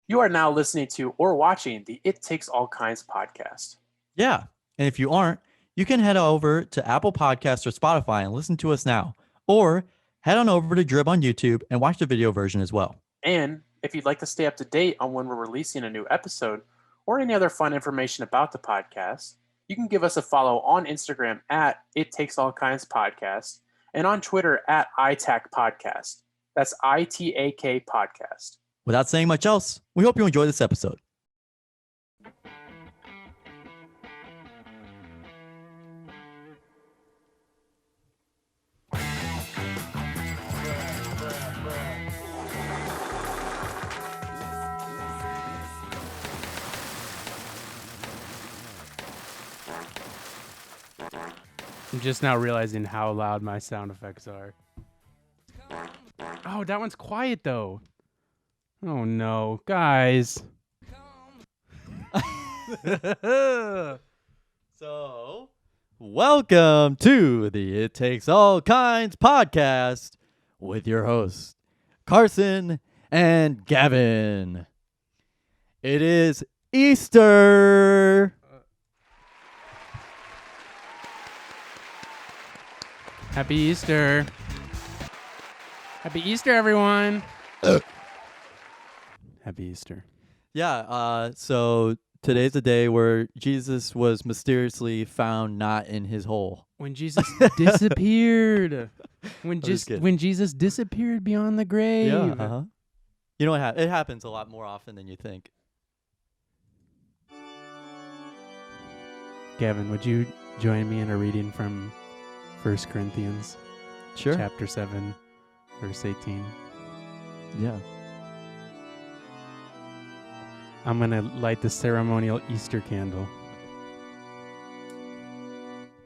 You are now listening to or watching the It Takes All Kinds podcast. Yeah. And if you aren't, you can head over to Apple Podcasts or Spotify and listen to us now. Or head on over to Drib on YouTube and watch the video version as well. And if you'd like to stay up to date on when we're releasing a new episode or any other fun information about the podcast, you can give us a follow on Instagram at It Takes All Kinds Podcast and on Twitter at ITAK Podcast. That's ITAK Podcast. Without saying much else, we hope you enjoy this episode. I'm just now realizing how loud my sound effects are. Oh, that one's quiet though. Oh no, guys. So, welcome to the It Takes All Kinds podcast with your hosts, Carson and Gavin. It is Easter. Happy Easter. Happy Easter, everyone. Happy Easter. Yeah, so today's the day where Jesus was mysteriously found not in his hole. When Jesus disappeared. When just kidding. when Jesus disappeared beyond the grave. Yeah, uh-huh. You know what? It happens a lot more often than you think. Gavin, would you join me in a reading from 1 Corinthians Sure. chapter 7, verse 18? Yeah. I'm going to light the ceremonial Easter candle.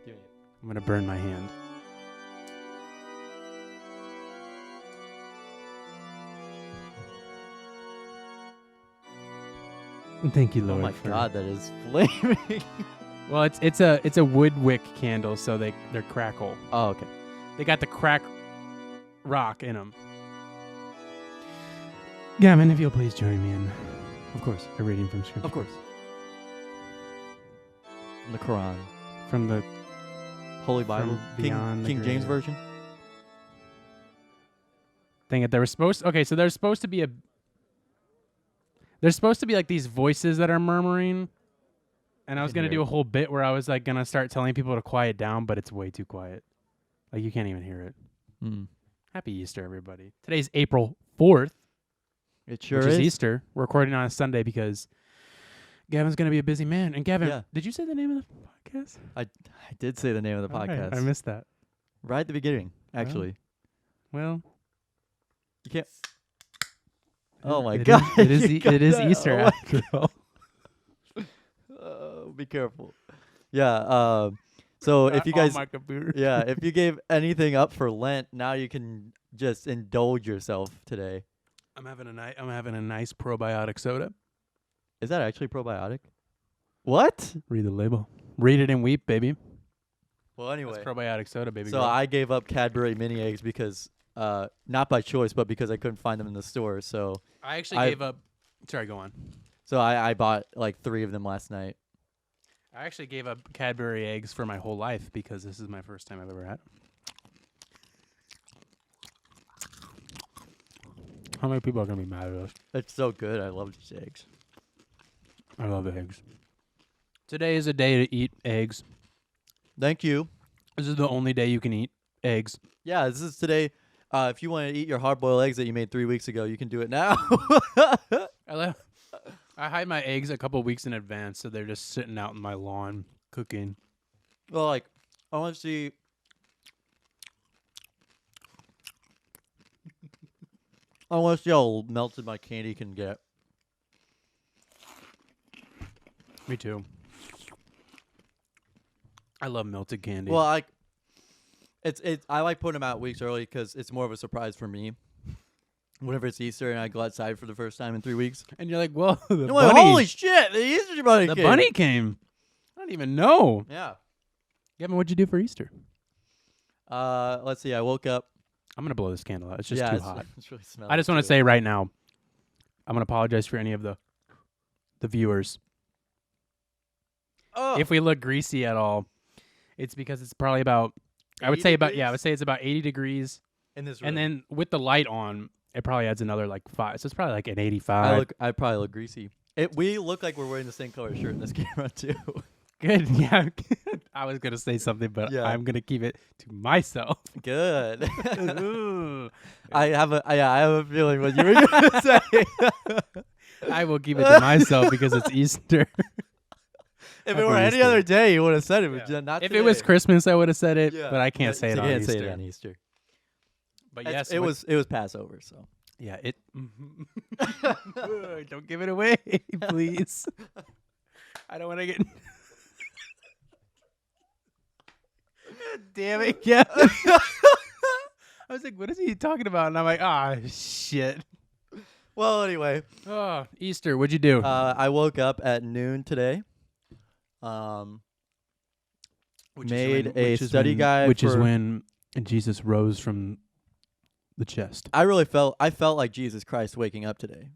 I'm going to burn my hand. Thank you, Oh Lord. my God, that is flaming. Well, it's a wood wick candle, so they're crackle. Oh, okay. They got the crack rock in them. Gavin, if you'll please join me in, Of course. a reading from Scripture. Of course. From the Quran. From the Holy Bible. From beyond the King James grave. Version. thing that there was supposed. Okay, so there's supposed to be like these voices that are murmuring, and I was gonna hear do it. a whole bit where I was like gonna start telling people to quiet down, but it's way too quiet. Like you can't even hear it. Mm. Happy Easter, everybody! Today's April 4th, It sure which is. is Easter. We're recording on a Sunday because Gavin's gonna be a busy man. And Gavin, Yeah. did you say the name of the podcast? I did say the name of the All right, podcast. I missed that. right at the beginning, actually. Well, You can't. Oh my it God. is you got it is that. Easter Oh my after all. Be careful. Yeah. So if you guys, on my computer. yeah, if you gave anything up for Lent, now you can just indulge yourself today. I'm having a nice probiotic soda. Is that actually probiotic? What? Read the label. Read it and weep, baby. Well, anyway. That's probiotic soda, baby. So girl. I gave up Cadbury mini eggs because, not by choice, but because I couldn't find them in the store. So I actually I- gave up. Sorry, go on. I bought like 3 of them last night. I actually gave up Cadbury eggs for my whole life because this is my first time I've ever had 'em. How many people are gonna be mad at us? It's so good. I love these eggs. I love eggs. Today is a day to eat eggs. Thank you. This is the only day you can eat eggs. Yeah, this is today. If you want to eat your hard-boiled eggs that you made 3 weeks ago, you can do it now. I hide my eggs a couple weeks in advance, so they're just sitting out in my lawn cooking. Well, like, I want to see. I want to see how melted my candy can get. Me too. I love melted candy. Well, I like putting them out weeks early because it's more of a surprise for me. Whenever it's Easter and I go outside for the first time in 3 weeks. and you're like, well, the I'm like, bunny, holy shit! The Easter bunny the came. bunny came. I don't even know. Yeah. Gavin, what'd you do for Easter? Let's see. I woke up. I'm gonna blow this candle out. It's just yeah, too it's, hot. It's really smelly. I just want to too. say right now, I'm gonna apologize for any of the viewers. Oh, If we look greasy at all, it's because it's probably about. I would 80 say degrees? it's about 80 degrees, in this room. and then with the light on, it probably adds another like 5. So it's probably like an 85. I probably look greasy. We look like we're wearing the same color shirt in this camera too. Good, yeah. I was gonna say something, but Yeah. I'm gonna keep it to myself. Good. Ooh. I have a feeling what you were gonna say. I will keep it to myself because it's Easter. If Happy it were any Easter. other day, you would have said it, but Yeah. not If today. it was Christmas, I would have said it, Yeah. but I can't say it you on can't Easter. say it on Easter. But It's- yes, it was Passover, so. Yeah, it. Don't give it away, please. I don't want to get. Damn it! Yeah. I was like, "What is he talking about?" And I'm like, "Ah, shit." Well, anyway, Oh, Easter. What'd you do? I woke up at noon today. Made a study guide which is for- when Jesus rose from the chest. I felt like Jesus Christ waking up today.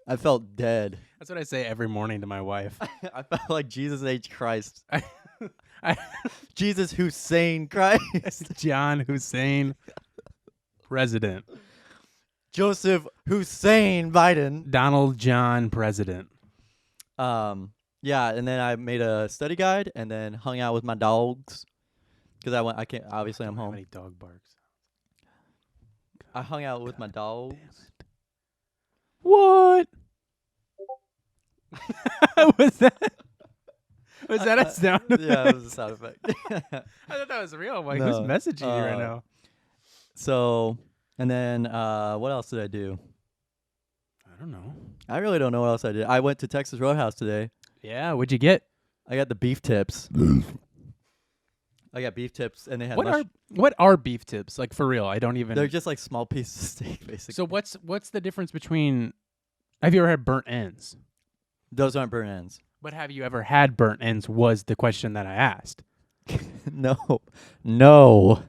I felt dead. That's what I say every morning to my wife. I felt like Jesus H. Christ. I Jesus Hussein Christ. John Hussein, president. Joseph Hussein Biden. Donald John, president. Yeah, and then I made a study guide and then hung out with my dogs because I can't, obviously I'm How home. many dog barks? I hung out with my dogs. What? Was that? Was that a sound? Yeah, it was a sound effect. I thought that was real. I'm like, No, who's messaging you right uh, now? So, and then what else did I do? I don't know. I really don't know what else I did. I went to Texas Roadhouse today. Yeah, what'd you get? I got the beef tips. I got beef tips, and they had What are beef tips? Like for real? I don't even. they're just like small pieces of steak, basically. So what's the difference between? Have you ever had burnt ends? Those aren't burnt ends. But have you ever had burnt ends? Was the question that I asked. No.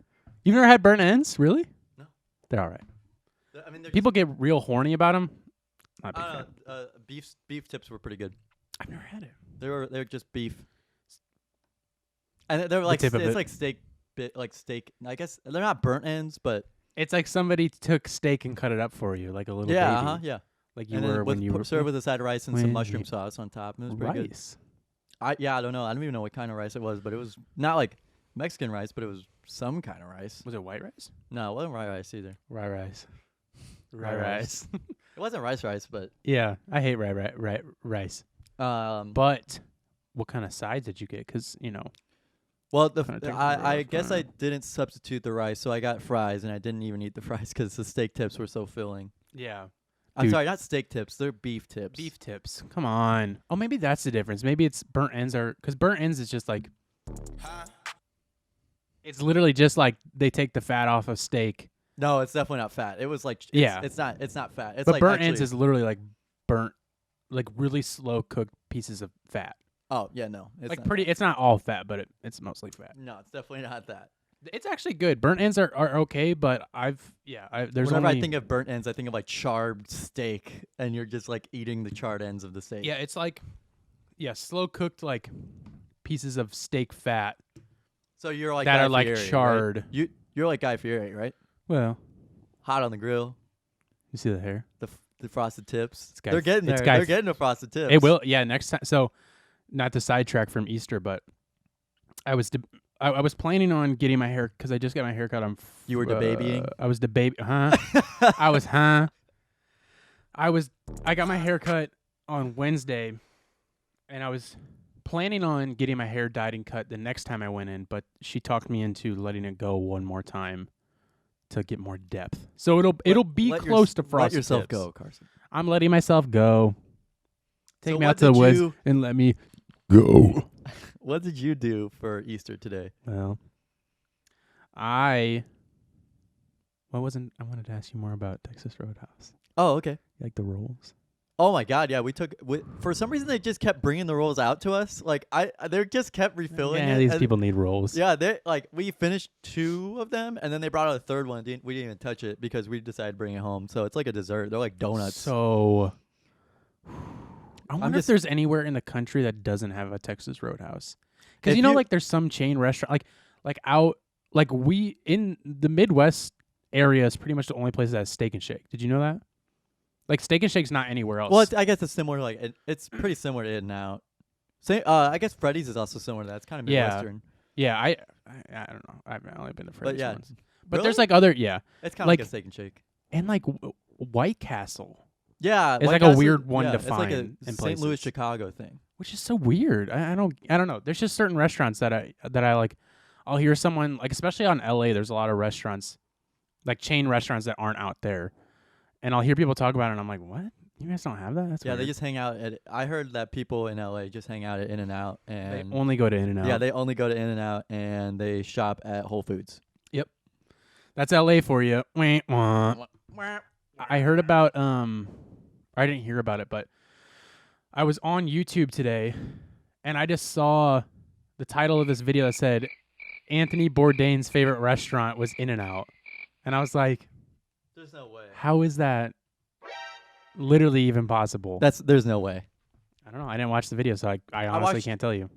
You've never had burnt ends, really? No. They're all right. I mean, People get real horny about them. Not big fan. beef tips were pretty good. I've never had it. They're just beef, and they're like tip of it's it. like steak. I guess they're not burnt ends, but It's like somebody took steak and cut it up for you, like a little yeah, baby. Yeah. Like you And were then when you were served with a side of rice and when some mushroom you- sauce on top. It was pretty good. rice. I don't know. I don't even know what kind of rice it was, but it was not like Mexican rice, but it was some kind of rice. Was it white rice? No, it wasn't rye rice either. Rye rice. Rye rice. It wasn't rice, but Yeah, I hate rice. but But what kind of sides did you get? Because well, Kinda take I the guess I rough didn't substitute the rice, so I got fries, and I didn't even eat the fries because the steak tips were so filling. yeah, I'm Dude. sorry, not steak tips. They're beef tips. beef tips. Come on. Oh, maybe that's the difference. Maybe it's burnt ends are because burnt ends is just like it's literally just like they take the fat off of steak. No, it's definitely not fat. It was like Yeah. it's not fat. It's But like burnt ends actually- is literally like burnt, like really slow cooked pieces of fat. Oh yeah, no, it's Like not pretty. fat. It's not all fat, but it's mostly fat. No, it's definitely not that. It's actually good. Burnt ends are okay, but there's Whenever only I think of burnt ends, I think of like charred steak, and you're just like eating the charred ends of the steak. yeah, it's like slow cooked like pieces of steak fat So you're like that Guy are like Fieri, right? charred. You're like Guy Fieri, right? Well, Hot on the grill, you see the hair. the frosted tips. Guy They're F- getting it's there. Guy They're F- getting the frosted tips. It will. Yeah, next time. So, not to sidetrack from Easter, but I was I was planning on getting my hair because I just got my hair cut on. You were debabying? I was huh? I was I got my hair cut on Wednesday, and I was planning on getting my hair dyed and cut the next time I went in, but she talked me into letting it go one more time to get more depth. So it'll be Let close to Let frosted yourself tips. go, Carson. I'm letting myself go. Take So me what out to the did woods you- and let me go. What did you do for Easter today? Well, I wanted to ask you more about Texas Roadhouse. Oh, okay. You like the rolls? Oh my God, yeah, for some reason they just kept bringing the rolls out to us. Like they just kept refilling Yeah, it. these and- people need rolls. Yeah, we finished 2 of them, and then they brought out a third one. We didn't even touch it because we decided to bring it home. So it's like a dessert. They're like donuts. So I wonder if there's anywhere in the country that doesn't have a Texas Roadhouse. Because like there's some chain restaurant, like we in the Midwest area is pretty much the only place that has Steak and Shake. Did you know that? Like Steak and Shake's not anywhere else. Well, I guess it's similar. Like it's pretty similar to In-N-Out. Same. I guess Freddy's is also similar to that. It's kind of Midwestern. Yeah. I don't know. I've only been to Freddy's once. But really? there's like other. Yeah. It's kind of like a Steak and Shake. And like White Castle. Yeah, it's like a weird one to find in St. places. Louis, Chicago thing, which is so weird. I don't know. There's just certain restaurants that I like. I'll hear someone like, especially on LA. There's a lot of restaurants, like chain restaurants that aren't out there, and I'll hear people talk about it. And I'm like, what? You guys don't have that? That's weird. They just hang out at. I heard that people in LA just hang out at In-N-Out, and they only go to In-N-Out. Yeah, they only go to In-N-Out, and they shop at Whole Foods. Yep, that's LA for you. I heard about I didn't hear about it, but I was on YouTube today, and I just saw the title of this video that said Anthony Bourdain's favorite restaurant was In-N-Out. And I was like, there's no way. How is that literally even possible? There's no way. I don't know. I didn't watch the video, so I honestly can't tell you.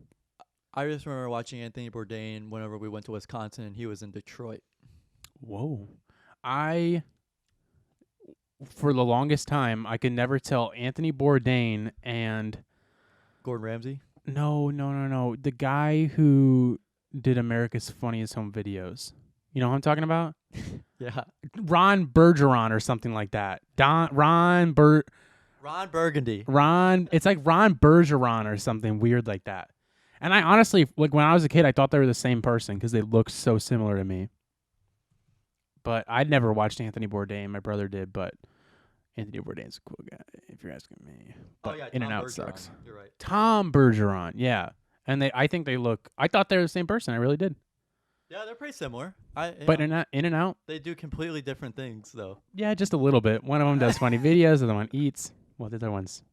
I just remember watching Anthony Bourdain whenever we went to Wisconsin, and he was in Detroit. Whoa. For the longest time, I could never tell Anthony Bourdain and Gordon Ramsay? No. The guy who did America's Funniest Home Videos. You know who I'm talking about? Yeah. Ron Bergeron or something like that. Ron Burgundy. It's like Ron Bergeron or something weird like that. And I honestly, like when I was a kid, I thought they were the same person because they looked so similar to me. But I'd never watched Anthony Bourdain. My brother did, but Anthony Bourdain's a cool guy, if you're asking me. But In-N-Out sucks. You're right. Tom Bergeron, yeah. And I thought they were the same person. I really did. Yeah, they're pretty similar. But In-N-Out, they do completely different things, though. Yeah, just a little bit. One of them does funny videos, the other one eats. Well, the other one's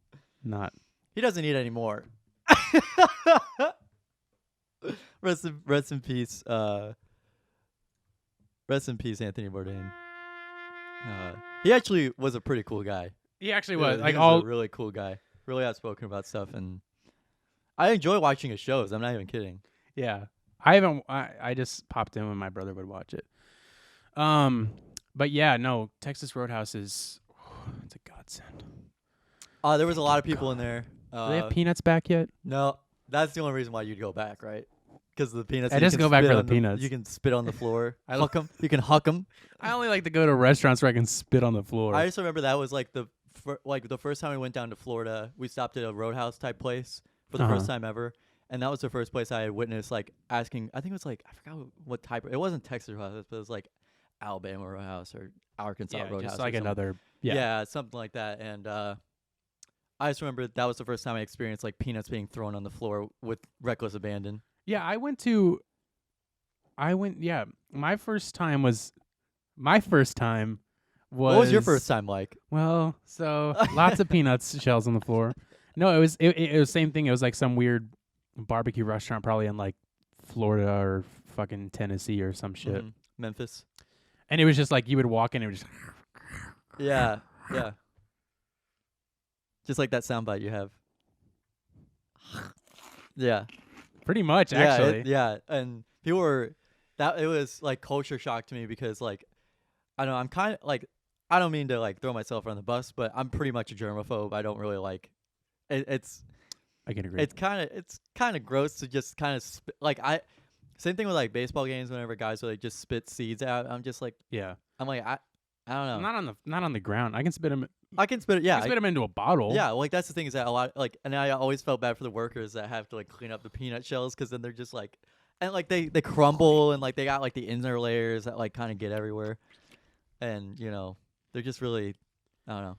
not. He doesn't eat anymore. Rest in peace. Rest in peace, Anthony Bourdain. He actually was a pretty cool guy. He actually was. He was a really cool guy. Really outspoken about stuff, and I enjoy watching his shows. I'm not even kidding. Yeah, I just popped in when my brother would watch it. But yeah, no, Texas Roadhouse it's a godsend. There was a lot of people in there. Do they have peanuts back yet? No, that's the only reason why you'd go back, right? Because of the peanuts. I just go back for the peanuts. You can spit on the floor. You can huck them. I only like to go to restaurants where I can spit on the floor. I just remember that was like the first time we went down to Florida. We stopped at a Roadhouse type place for the first time ever, and that was the first place I had witnessed like asking. I think it was like I forgot what type. It wasn't Texas Roadhouse, but it was like Alabama Roadhouse or Arkansas Roadhouse. Just like another. Yeah, something like that. And I just remember that was the first time I experienced like peanuts being thrown on the floor with reckless abandon. Yeah, yeah. My first time was. What was your first time like? Well, so lots of peanuts shells on the floor. No, it was the same thing. It was like some weird barbecue restaurant, probably in like Florida or fucking Tennessee or some shit. Memphis. And it was just like you would walk in and it was just. Yeah. Just like that soundbite you have. Yeah. Pretty much, actually. And people were it was like culture shock to me because like I don't know, I'm kind of like I don't mean to like throw myself on the bus, but I'm pretty much a germaphobe. I don't really like it's I can agree. It's kind of gross to just kind of same thing with like baseball games whenever guys would like just spit seeds out. I'm just like I'm like I don't know. Not on the ground. I can spit them. I can spit it. Yeah, I can spit them into a bottle. Yeah, like that's the thing is that a lot like, and I always felt bad for the workers that have to like clean up the peanut shells because then they're just like, and like they crumble and like they got like the inner layers that like kind of get everywhere, and you know they're just really, I don't know.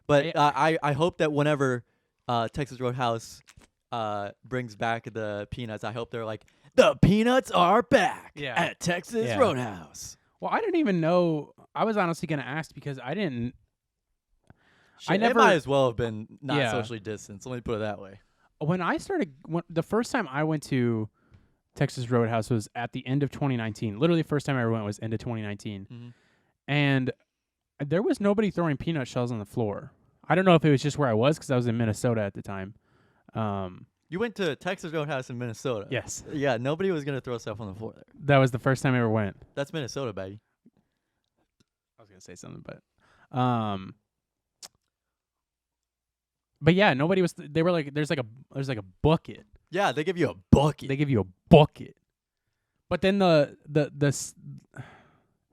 But I hope that whenever Texas Roadhouse brings back the peanuts, I hope they're like the peanuts are back at Texas Roadhouse. Well, I didn't even know. I was honestly going to ask because I didn't. It might as well have been not socially distanced. Let me put it that way. When the first time I went to Texas Roadhouse was at the end of 2019. Literally, the first time I ever went was end of 2019, and there was nobody throwing peanut shells on the floor. I don't know if it was just where I was because I was in Minnesota at the time. You went to Texas Roadhouse in Minnesota. Yes, Yeah, nobody was gonna throw stuff on the floor there. that was the first time I ever went. That's Minnesota, baby. I was gonna say something, but yeah, nobody was. They were like, there's like a bucket. Yeah, they give you a bucket. They give you a bucket. But then it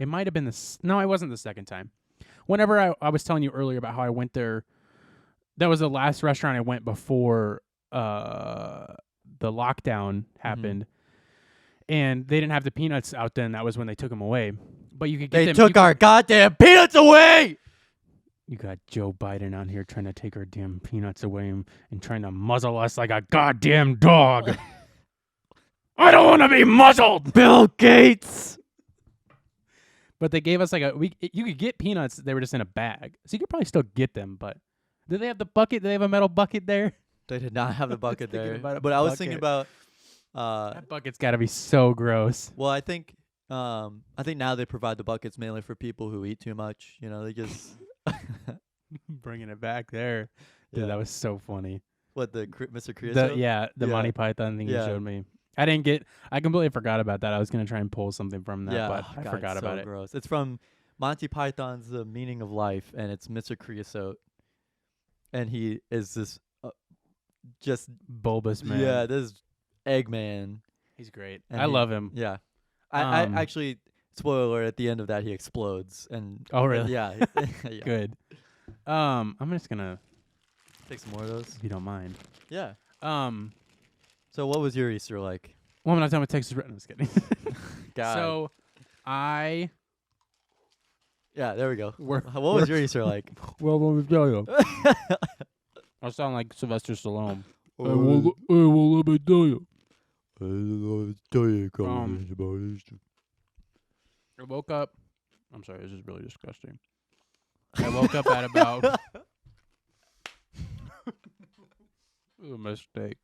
might have been no, it wasn't the second time. Whenever I was telling you earlier about how I went there, that was the last restaurant I went before the lockdown happened, and they didn't have the peanuts out then. That was when they took them away. But you could get They them. took our goddamn peanuts away. You got Joe Biden out here trying to take our damn peanuts away and trying to muzzle us like a goddamn dog. I don't want to be muzzled, Bill Gates. But they gave us like you could get peanuts. They were just in a bag, so you could probably still get them. But did they have the bucket? Did they have a metal bucket there? They did not have the bucket thinking there. about a But I was thinking bucket. about. That bucket's got to be so gross. Well, I think now they provide the buckets mainly for people who eat too much. You know, they just. Bringing it back there. Dude, Yeah. that was so funny. What Mr. Creosote? The Yeah. Monty Python thing Yeah. you showed me. I completely forgot about that. I was going to try and pull something from that, but I God, forgot it's about so it. gross. It's from Monty Python's The Meaning of Life, and it's Mr. Creosote, and he is this just Bulbous man. yeah, this Eggman. He's great. And I he- love him. Yeah, I Um, actually spoiler alert, at the end of that he explodes and Oh, really? yeah, yeah. Good. I'm just going to, Take some more of those. if you don't mind. Yeah. Um, So what was your Easter like? well, I'm not talking about Texas. No, I'm just kidding. God. So, I Yeah, there we go. We're- What was your Easter like? well, let me tell you. I sound like Sylvester Stallone. Well, let me tell you. I woke up. I'm sorry, this is really disgusting. I woke up at about. A mistake.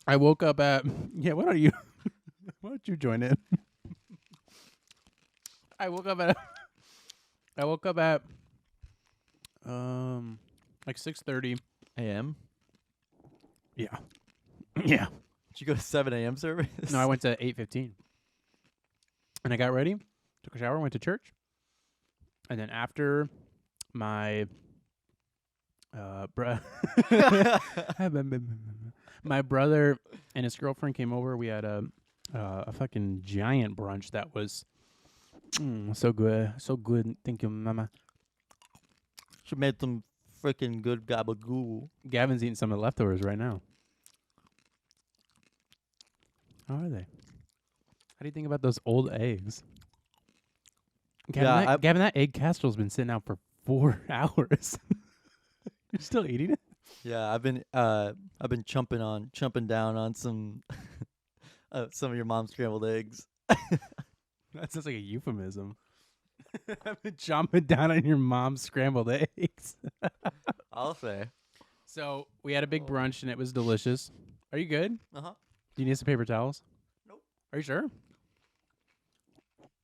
I woke up at. Yeah, why don't you? Why don't you join in? I woke up at. Like 6:30 a.m. Yeah. Yeah. Did you go to 7 a.m. service? No, I went to 8:15. And I got ready, took a shower, went to church. And then after my my brother and his girlfriend came over, we had a fucking giant brunch that was so good. So good. Thank you, mama. She made some freaking good gabagool. Gavin's eating some of the leftovers right now. How are they? How do you think about those old eggs? Gavin, Yeah, Gavin, that egg casserole's been sitting out for 4 hours. You're still eating it? Yeah, I've been chumping down on some some of your mom's scrambled eggs. That sounds like a euphemism. I've been chomping down on your mom's scrambled eggs. I'll say. So we had a big brunch and it was delicious. Are you good? Uh-huh. Do you need some paper towels? Nope. Are you sure?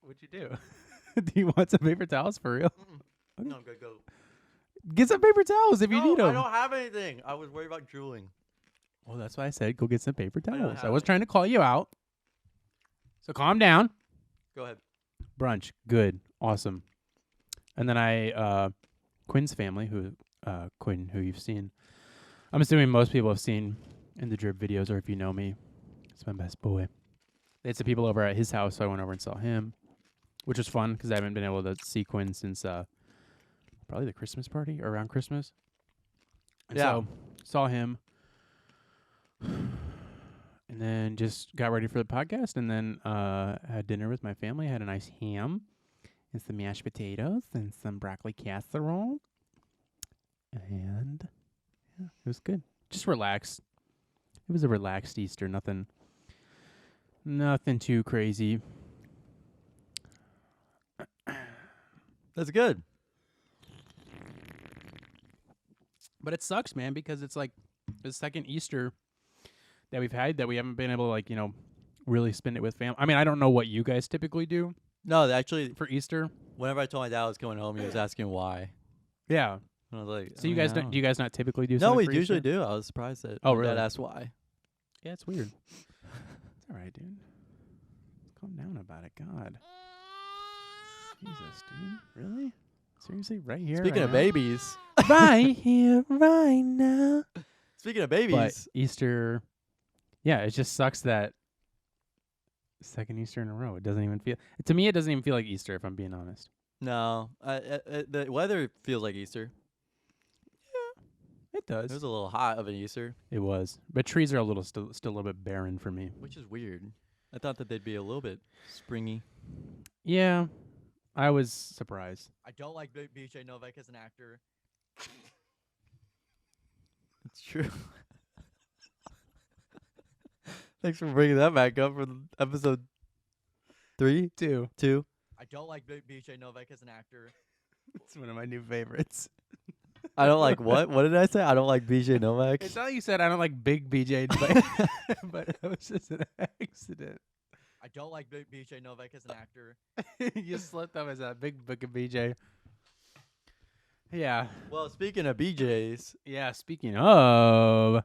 What'd you do? Do you want some paper towels for real? No, I'm good. Go. Get some paper towels if you need them. I don't have anything. I was worried about drooling. Well, that's why I said go get some paper don't towels. I have was any. trying to call you out. So calm down. Go ahead. Brunch, good, awesome. And then Quinn's family, Quinn, who you've seen. I'm assuming most people have seen in the drip videos, or if you know me, it's my best boy. They had some people over at his house, so I went over and saw him, which was fun because I haven't been able to see Quinn since probably the Christmas party or around Christmas. And Yeah. so saw him. And then just got ready for the podcast, and then had dinner with my family. Had a nice ham and some mashed potatoes and some broccoli casserole. And yeah, it was good. Just relaxed. It was a relaxed Easter. Nothing too crazy. That's good. But it sucks, man, because it's like the second Easter that we've had that we haven't been able to, really spend it with family. I mean, I don't know what you guys typically do No, actually, for Easter. Whenever I told my dad I was going home, he was asking why. Yeah. And I was like, So you guys don't? Do you guys not typically do? No, something we for usually Easter? do. I was surprised that Oh, my really? dad asked why. Yeah, it's weird. It's all right, dude. Calm down about it. God. Jesus, dude. Really? Seriously? Right here? Speaking right of now? babies. Right here, right now. Speaking of But babies. Easter, yeah, it just sucks that second Easter in a row. It doesn't even feel, to me, it doesn't even feel like Easter, if I'm being honest. No. The weather feels like Easter. It It was does. a little hot of an Easter, It was. But trees are a little still a little bit barren for me. which is weird. I thought that they'd be a little bit springy. Yeah, I was surprised. I don't like BJ Novak as an actor. It's true. Thanks for bringing that back up for episode 3, Too. 2. I don't like BJ Novak as an actor. It's one of my new favorites. I don't like what? What did I say? I don't like BJ Novak. It's not like you said I don't like Big BJ, but it was just an accident. I don't like BJ Novak as an actor. You slipped up as a big book of BJ. Yeah. Well, speaking of BJs, Yeah, speaking of.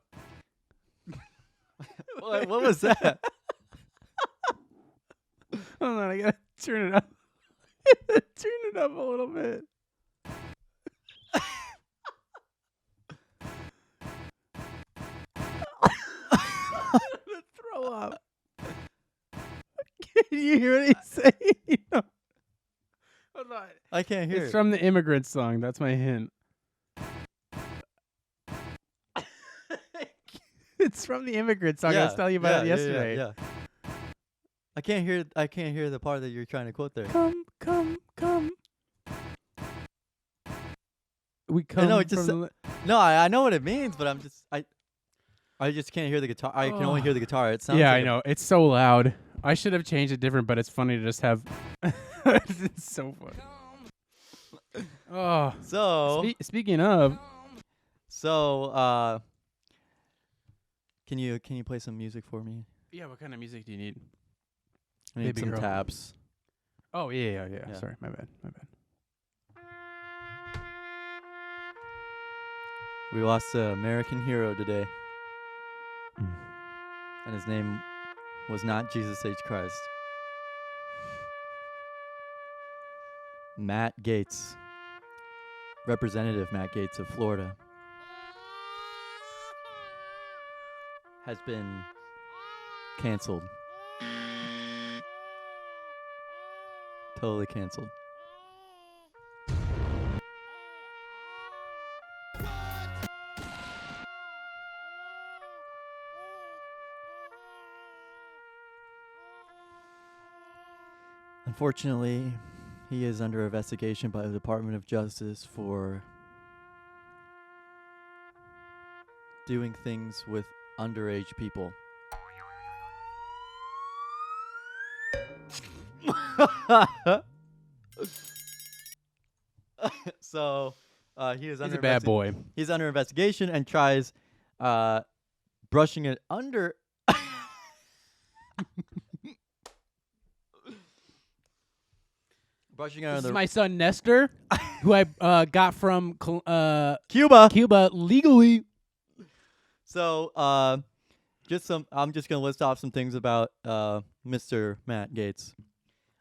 what was that? Hold on, I gotta turn it up. Turn it up a little bit. Throw up. Can you hear what he's saying? Hold on. I can't hear It's it. from the Immigrant Song. That's my hint. It's from the Immigrant Song. I was telling you about it yesterday. Yeah. I can't hear the part that you're trying to quote there. Come. We come know, it just from the No, I know what it means, but I just can't hear the guitar. I can only hear the guitar. It sounds yeah, like I know. It's so loud. I should have changed it different, but it's funny to just have. It's so funny. Oh, So, speaking of, can you play some music for me? yeah, what kind of music do you need? I need Baby some girl. taps. Oh yeah. Yeah. Sorry, my bad. We lost an American hero today, Mm. and his name was not Jesus H. Christ. Matt Gaetz, Representative Matt Gaetz of Florida, has been canceled. Totally canceled. Unfortunately, he is under investigation by the Department of Justice for doing things with underage people. So, he is He's under a bad boy. He's under investigation and tries brushing it under. Brushing it This under is my son Nestor, who I got from Cuba. Cuba legally. So, I'm just gonna list off some things about Mr. Matt Gaetz.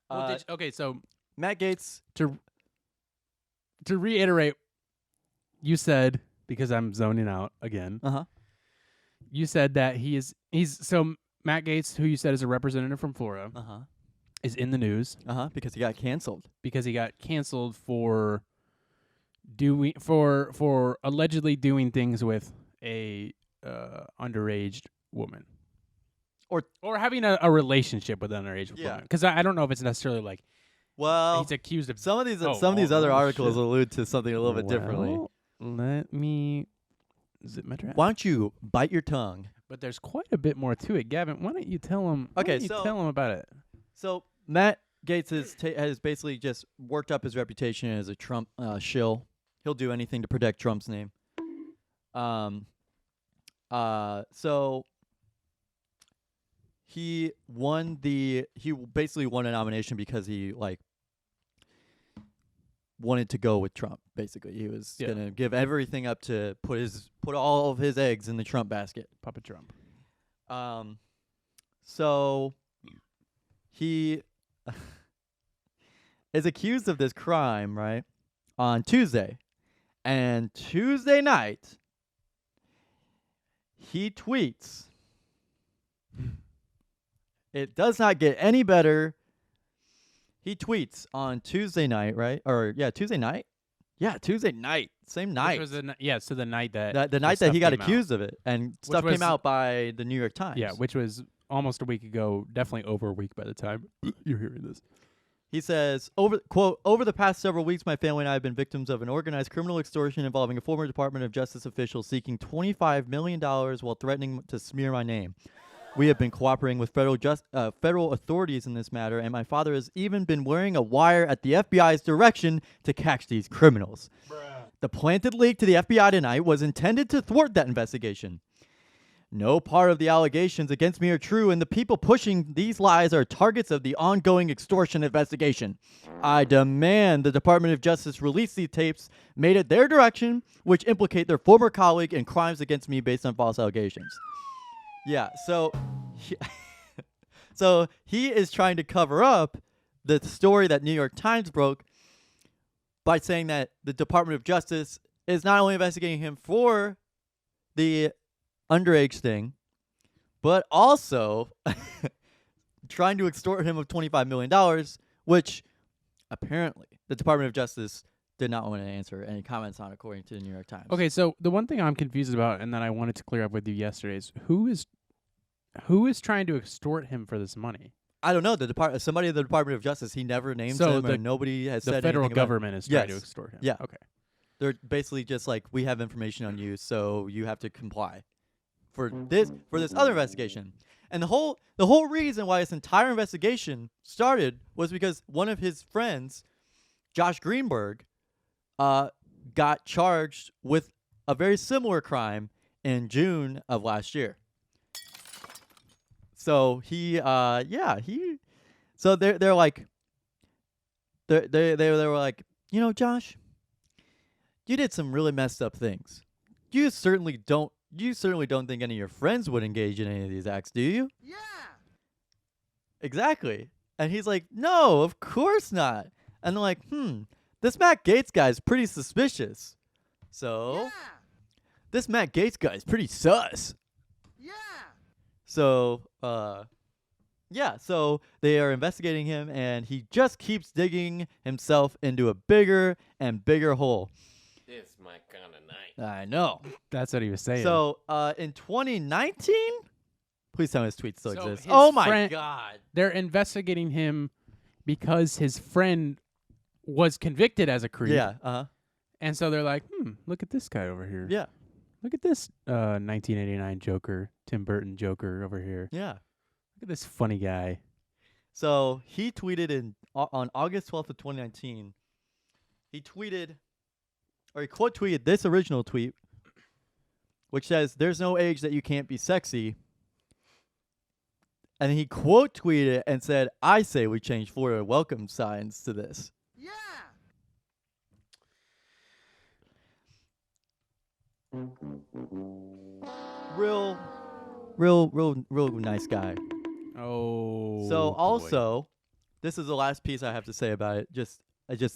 Well, okay, so Matt Gaetz. to reiterate, you said, because I'm zoning out again. You said that he's so Matt Gaetz, who you said is a representative from Florida, is in the news Because he got canceled. because he got canceled for allegedly doing things with a underage woman, or having a relationship with an underage Yeah. woman. Because I don't know if it's necessarily like Well, he's accused of. some of these Oh, other oh, articles shit. allude to something a little bit differently. Well, let me zip my trap. Why don't you bite your tongue? But there's quite a bit more to it, Gavin. Why don't you tell him? Okay, tell him about it. So Matt Gaetz has basically just worked up his reputation as a Trump shill. He'll do anything to protect Trump's name. So he basically won a nomination because he wanted to go with Trump. Basically, he was Yeah. gonna give everything up to put all of his eggs in the Trump basket. Papa Trump. So he is accused of this crime, right, on Tuesday. And Tuesday night, he tweets. It does not get any better. He tweets on Tuesday night, right? Tuesday night? Yeah, Tuesday night. Same night. Which was so the night that The night that he got accused of it. And stuff was- came out by the New York Times. Yeah, which was almost a week ago, definitely over a week by the time you're hearing this. He says, over the past several weeks, my family and I have been victims of an organized criminal extortion involving a former Department of Justice official seeking $25 million while threatening to smear my name. We have been cooperating with federal authorities in this matter, and my father has even been wearing a wire at the FBI's direction to catch these criminals. The planted leak to the FBI tonight was intended to thwart that investigation. No part of the allegations against me are true, and the people pushing these lies are targets of the ongoing extortion investigation. I demand the Department of Justice release these tapes made at their direction, which implicate their former colleague in crimes against me based on false allegations. Yeah, so he is trying to cover up the story that New York Times broke by saying that the Department of Justice is not only investigating him for the underage thing, but also trying to extort him of $25 million, which apparently the Department of Justice did not want to answer any comments on, according to the New York Times. Okay, so the one thing I'm confused about, and that I wanted to clear up with you yesterday, is who is trying to extort him for this money? I don't know. Somebody in the Department of Justice. He never names him, or nobody has The said federal anything about it. government is trying to Yes. extort him. Yeah. Okay. They're basically just like, we have information on you, so you have to comply for this other investigation. And the whole reason why this entire investigation started was because one of his friends, Josh Greenberg, got charged with a very similar crime in June of last year. So so they're like, they were like, Josh, you did some really messed up things. You certainly don't think any of your friends would engage in any of these acts, do you? Yeah. Exactly. And he's like, no, of course not. And they're like, this Matt Gaetz guy's pretty suspicious. So this Matt Gaetz guy's pretty sus. Yeah. So, so they are investigating him, and he just keeps digging himself into a bigger and bigger hole. It's my kind of night. I know. That's what he was saying. So, in 2019, please tell me his tweet still So exists. his Oh my friend- god. they're investigating him because his friend was convicted as a creep. Yeah. And so they're like, look at this guy over here. Yeah. Look at this 1989 Joker, Tim Burton Joker over here. Yeah. Look at this funny guy. So he tweeted on August 12th of 2019. He quote tweeted this original tweet, which says, "There's no age that you can't be sexy." And he quote tweeted it and said, "I say we change Florida welcome signs to this." Yeah. Real nice guy. Oh. So boy. also, this is the last piece I have to say about it. Just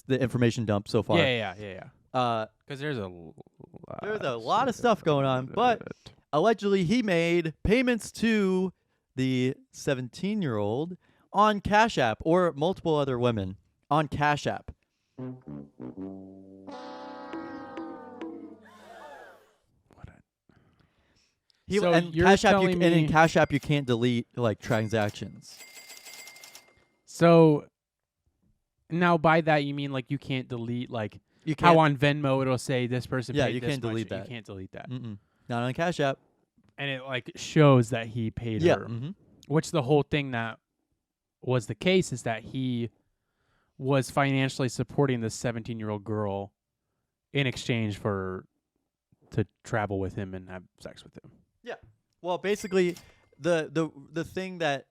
the information dump so far. Yeah. Because there's a lot of stuff going on, but allegedly he made payments to the 17-year-old on Cash App, or multiple other women on Cash App. So And you're Cash App, telling and in me- Cash App you can't delete like transactions. So now by that you mean like you can't delete like You can't. how on Venmo it'll say this person Yeah, paid you this can't much, delete that. You can't delete that. Not on Cash App. And it like shows that he paid Yeah. her. Which the whole thing that was the case is that he was financially supporting this 17-year-old girl in exchange for to travel with him and have sex with him. Well, basically, the thing that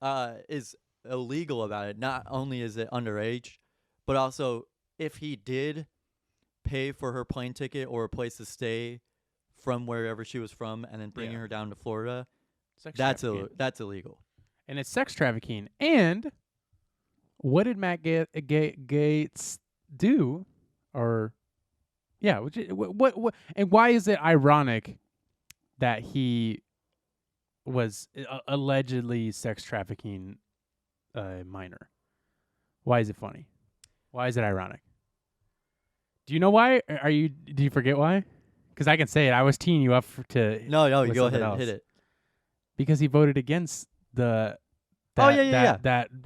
is illegal about it, not only is it underage, but also if he did pay for her plane ticket or a place to stay from wherever she was from, and then bringing her down to Florida, that's illegal. And it's sex trafficking. And what did Matt Gates do? Or what and why is it ironic that he was allegedly sex trafficking a minor? Why is it funny? Why is it ironic? Do you know why? Do you forget why? Because I can say it. I was teeing you up to. No, you go ahead and hit it. Because he voted against that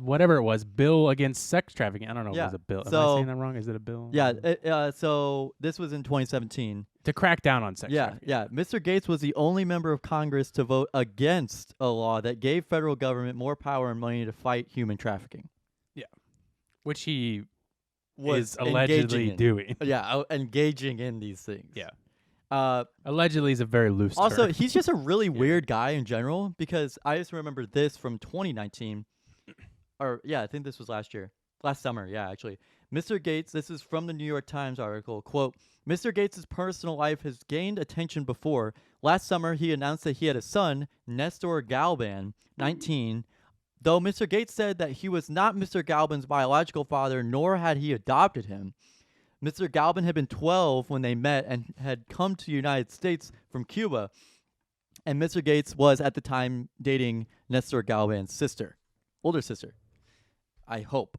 whatever it was, bill against sex trafficking. I don't know if it was a bill. Am I saying that wrong? Is it a bill? Yeah. So this was in 2017. To crack down on sex trafficking. Yeah. Mr. Gates was the only member of Congress to vote against a law that gave federal government more power and money to fight human trafficking. Yeah. Which he was allegedly doing. Yeah, engaging in these things. Yeah. Allegedly is a very loose term. Also, he's just a really weird guy in general, because I just remember this from 2019. I think this was last summer, actually. Mr. Gates, this is from the New York Times article, quote, Mr. Gates' personal life has gained attention before. Last summer, he announced that he had a son, Nestor Galban, 19, though Mr. Gates said that he was not Mr. Galban's biological father, nor had he adopted him. Mr. Galban had been 12 when they met and had come to the United States from Cuba. And Mr. Gates was, at the time, dating Nestor Galban's older sister. I hope.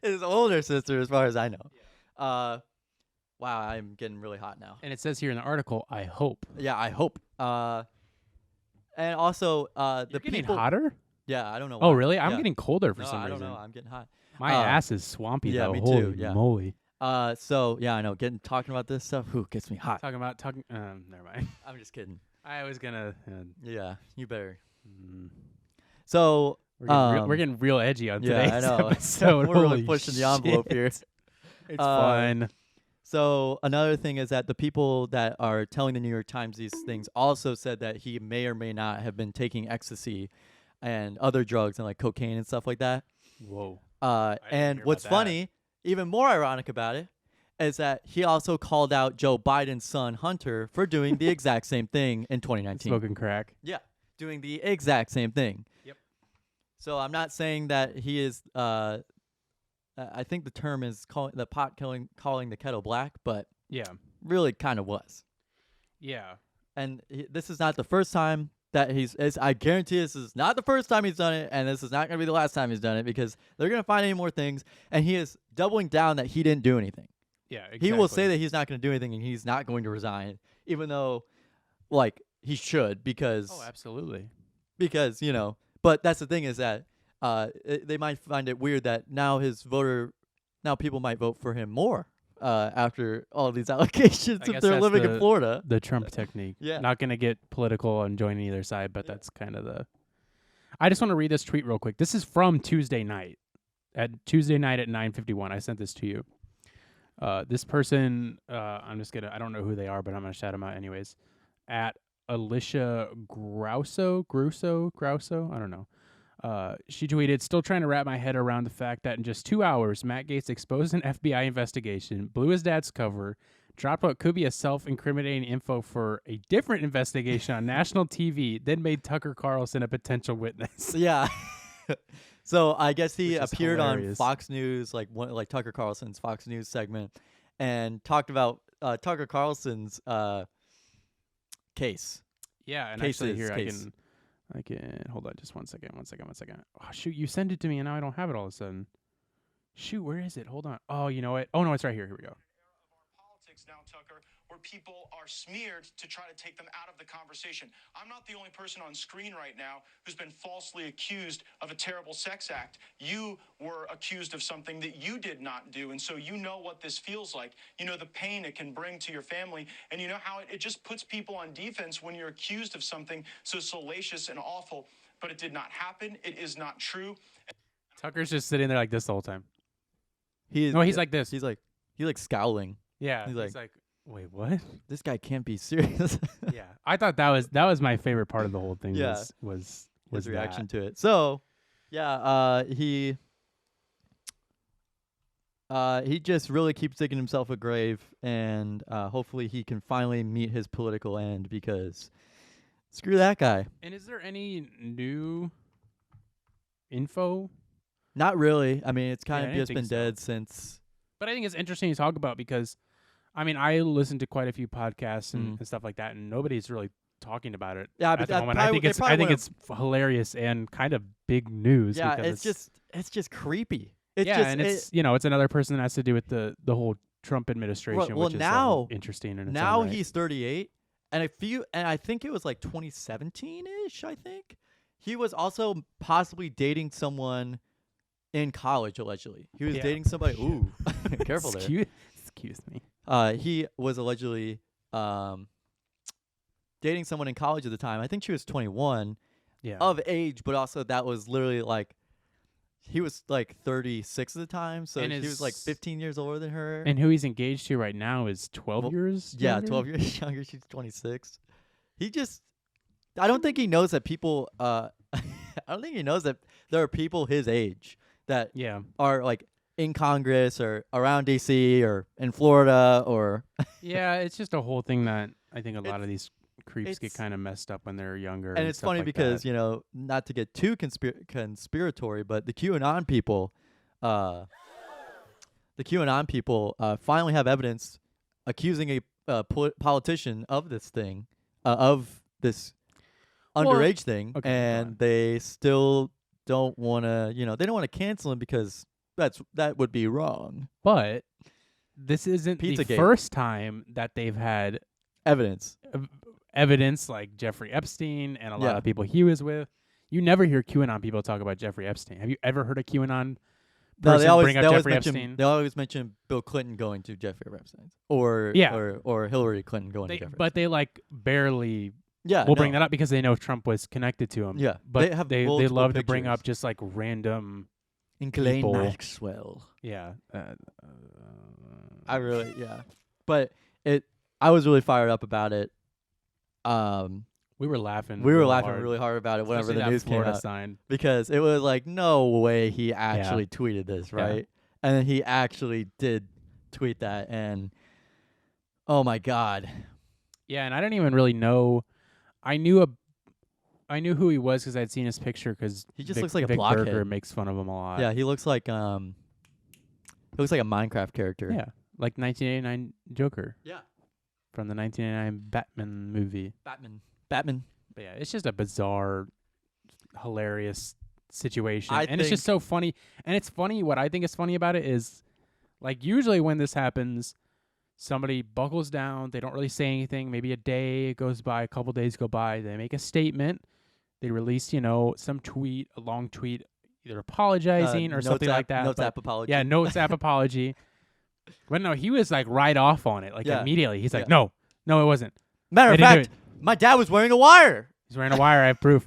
His older sister, as far as I know. Yeah. Wow, I'm getting really hot now. And it says here in the article, I hope. Yeah, I hope. And also, You're getting hotter? Yeah, I don't know why. Oh, really? I'm getting colder for some reason. I don't know. I'm getting hot. My ass is swampy, though. Me Holy too. Yeah. moly. I know. Talking about this stuff, gets me hot. Never mind. I'm just kidding. I was gonna. Yeah, you better. So we're getting real edgy on today's episode. We're really pushing the envelope here. It's fun. So another thing is that the people that are telling the New York Times these things also said that he may or may not have been taking ecstasy and other drugs and like cocaine and stuff like that. Whoa. And what's funny, even more ironic about it, is that he also called out Joe Biden's son, Hunter, for doing the exact same thing in 2019. Smoking crack. Yeah, doing the exact same thing. Yep. So I'm not saying that he is, I think the term is calling the kettle black, but really kind of was. Yeah. And this is not the first time that I guarantee this is not the first time he's done it, and this is not going to be the last time he's done it, because they're going to find any more things, and he is doubling down that he didn't do anything. Yeah, exactly. He will say that he's not going to do anything, and he's not going to resign, even though, like, he should, because... Oh, absolutely. Because, but that's the thing is that they might find it weird that now people might vote for him more after all of these allegations if they're living in Florida. The Trump technique. Yeah. Not going to get political and join either side, but that's kind of the... I just want to read this tweet real quick. This is from Tuesday night. At 9:51. I sent this to you. This person, I don't know who they are, but I'm going to shout them out anyways. At Alicia Grusso, I don't know. She tweeted, still trying to wrap my head around the fact that in just 2 hours, Matt Gaetz exposed an FBI investigation, blew his dad's cover, dropped what could be a self-incriminating info for a different investigation on national TV, then made Tucker Carlson a potential witness. Yeah. So I guess he appeared hilarious. on Fox News, like Tucker Carlson's Fox News segment, and talked about Tucker Carlson's case. Yeah, and case actually here case. I can hold on just one second. Oh shoot, you sent it to me and now I don't have it all of a sudden. Shoot, where is it? Hold on. Oh, you know what? Oh no, it's right here. Here we go. Now, Tucker, where people are smeared to try to take them out of the conversation. I'm not the only person on screen right now who's been falsely accused of a terrible sex act. You were accused of something that you did not do, and so you know what this feels like. You know the pain it can bring to your family, and you know how it just puts people on defense when you're accused of something so salacious and awful. But it did not happen. It is not true. Tucker's just sitting there like this the whole time. He's like this. He's like scowling. Yeah, he's like, wait, what? This guy can't be serious. Yeah, I thought that was my favorite part of the whole thing. Yeah. was his reaction to it. So, yeah, he He just really keeps digging himself a grave, and hopefully he can finally meet his political end because screw that guy. And is there any new info? Not really. I mean, it's kind Yeah, I of didn't just think been so. dead since. But I think it's interesting to talk about because, I mean, I listen to quite a few podcasts and stuff like that, and nobody's really talking about it Yeah, at but the that moment. probably- they I probably think wanna- it's hilarious and kind of big news. Yeah, because it's just creepy. It's yeah, just, and it's it's another person that has to do with the whole Trump administration, well, which is now- interesting. In its now own right. he's 38, and I think it was like 2017-ish. I think he was also possibly dating someone in college. Allegedly, he was Yeah. dating somebody. Ooh, careful there. Excuse me. He was allegedly dating someone in college at the time. I think she was 21 Yeah. of age, but also that was literally like he was like 36 at the time, so And he was like is- 15 years older than her. And who he's engaged to right now is 12 Well, years. yeah, younger? 12 years younger. She's 26. I don't think he knows that people. I don't think he knows that there are people his age that Yeah. are like in Congress or around DC or in Florida or. Yeah, it's just a whole thing that I think a lot It's- of these creeps get it's- kind of messed up when they're younger. And it's stuff funny like because that. not to get too conspiratory, but the QAnon people, finally have evidence accusing a politician of this thing, of this Well, underage thing, okay, go and on. they still don't want to, they don't want to cancel him because that would be wrong. But this isn't the Pizzagate. first time that they've had Evidence. evidence like Jeffrey Epstein and a lot Yeah. of people he was with. You never hear QAnon people talk about Jeffrey Epstein. Have you ever heard a QAnon No, person bring up Jeffrey mention Epstein? they always mention Bill Clinton going to Jeffrey Epstein or Yeah. or Hillary Clinton going They, to Jeffrey. but they like barely yeah, will bring that up because they know Trump was connected to him. Yeah, But they have they multiple love to bring pictures. up just like random in Ghislaine people. Maxwell. yeah. I really but I was really fired up about it. We were laughing. We were real laughing hard, really hard about it whenever especially the that news came Florida out sign. because it was like no way he actually tweeted this, Yeah. right? And then he actually did tweet that, and oh my god, Yeah, and I didn't even really know. I knew who he was because I'd seen his picture. Because He just looks like a Vic blockhead. Berger makes fun of him a lot. yeah, he looks like a Minecraft character. Yeah, like 1989 Joker yeah, from the 1989 Batman movie. Batman. But yeah, it's just a bizarre, hilarious situation, I and it's just so funny. And it's funny. What I think is funny about it is, like, usually when this happens, somebody buckles down. They don't really say anything. Maybe a day goes by, a couple days go by. They make a statement. They release, some tweet, a long tweet, either apologizing or something like that. Notes but- app apology. Yeah, notes app apology. But no, he was like right off on it, like Yeah. immediately. He's like, Yeah. no, it wasn't. Matter I of didn't do fact, my dad was wearing a wire. He's wearing a wire. I have proof.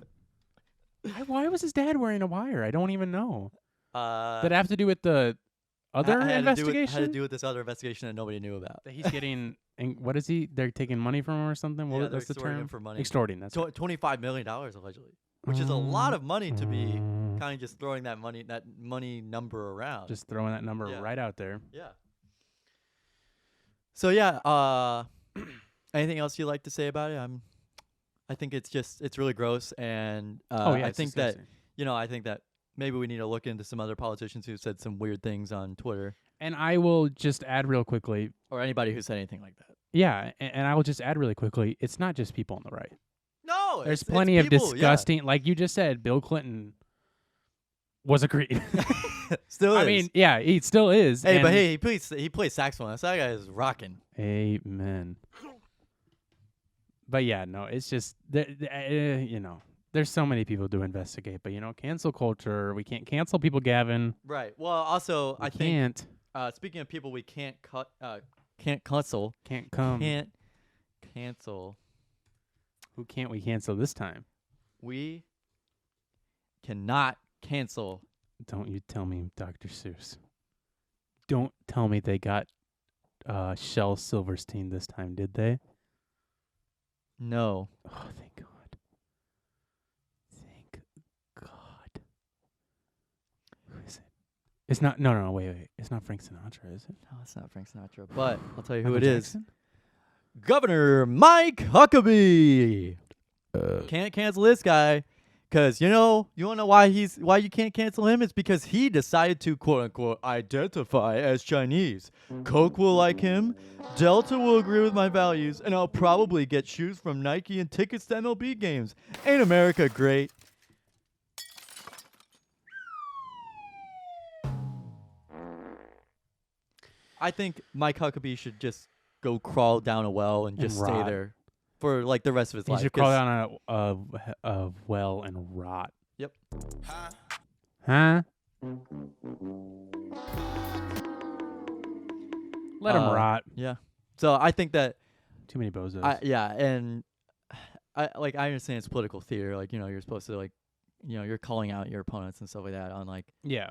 Why was his dad wearing a wire? I don't even know. Did it have to do with the other investigation? Had to do with this other investigation that nobody knew about. That he's getting. And what is he? They're taking money from him or something. Yeah, What's they're the extorting term? him for money. Extorting. That's right. $25 million allegedly, which is a lot of money to be kind of just throwing that money number around. Just throwing that number Yeah. right out there. yeah. So yeah, anything else you'd like to say about it? I think it's really gross, and Oh yeah, I it's think disgusting. I think that maybe we need to look into some other politicians who said some weird things on Twitter, And I will just add real quickly. or anybody who said anything like that. Yeah, and I will just add really quickly. It's not just people on the right. No, There's it's plenty of people, yeah. disgusting. Like you just said, Bill Clinton was a creep. Still is. I mean, yeah, he still is. hey, but and- hey, he plays saxophone. That guy is rocking. Amen. But yeah, no, it's just there's so many people to investigate. But cancel culture. We can't cancel people, Gavin. Right. Well, also We I think can't. speaking of people we can't cancel, Can't come. can't cancel. Who can't we cancel this time? We cannot cancel. Don't you tell me, Dr. Seuss. Don't tell me they got Shel Silverstein this time, did they? No. Oh, thank God. Thank God. Who is it? It's not. No. Wait. It's not Frank Sinatra, is it? No, it's not Frank Sinatra. But I'll tell you who Michael it is. Jackson? Governor Mike Huckabee. Can't cancel this guy, because you want to know why you can't cancel him? It's because he decided to quote unquote identify as Chinese. Coke will like him, Delta will agree with my values, and I'll probably get shoes from Nike and tickets to MLB games. Ain't America great? I think Mike Huckabee should just go crawl down a well and just stay rot. there for like the rest of his He life. should crawl down a well and rot. Yep. Huh? Let him rot. Yeah. So I think that Too many bozos. and I understand it's political theater. Like, you're supposed to like, you're calling out your opponents and stuff like that on like yeah.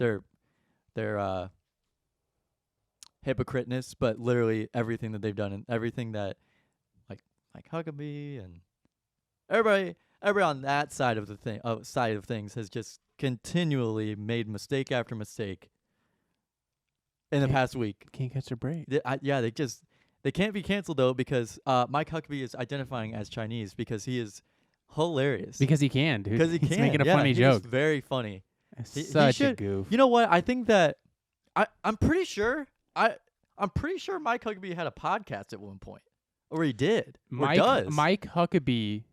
their hypocriteness, but literally everything that they've done and everything that like Huckabee and everybody on that side of things has just continually made mistake after mistake in the past week. Can't catch a break. They can't be canceled though, because Mike Huckabee is identifying as Chinese because he is hilarious. Because he can, dude. Because He's making a funny joke. Very funny. Such a goof. You know what? I think that I'm pretty sure Mike Huckabee had a podcast at one point, or he did. Mike Huckabee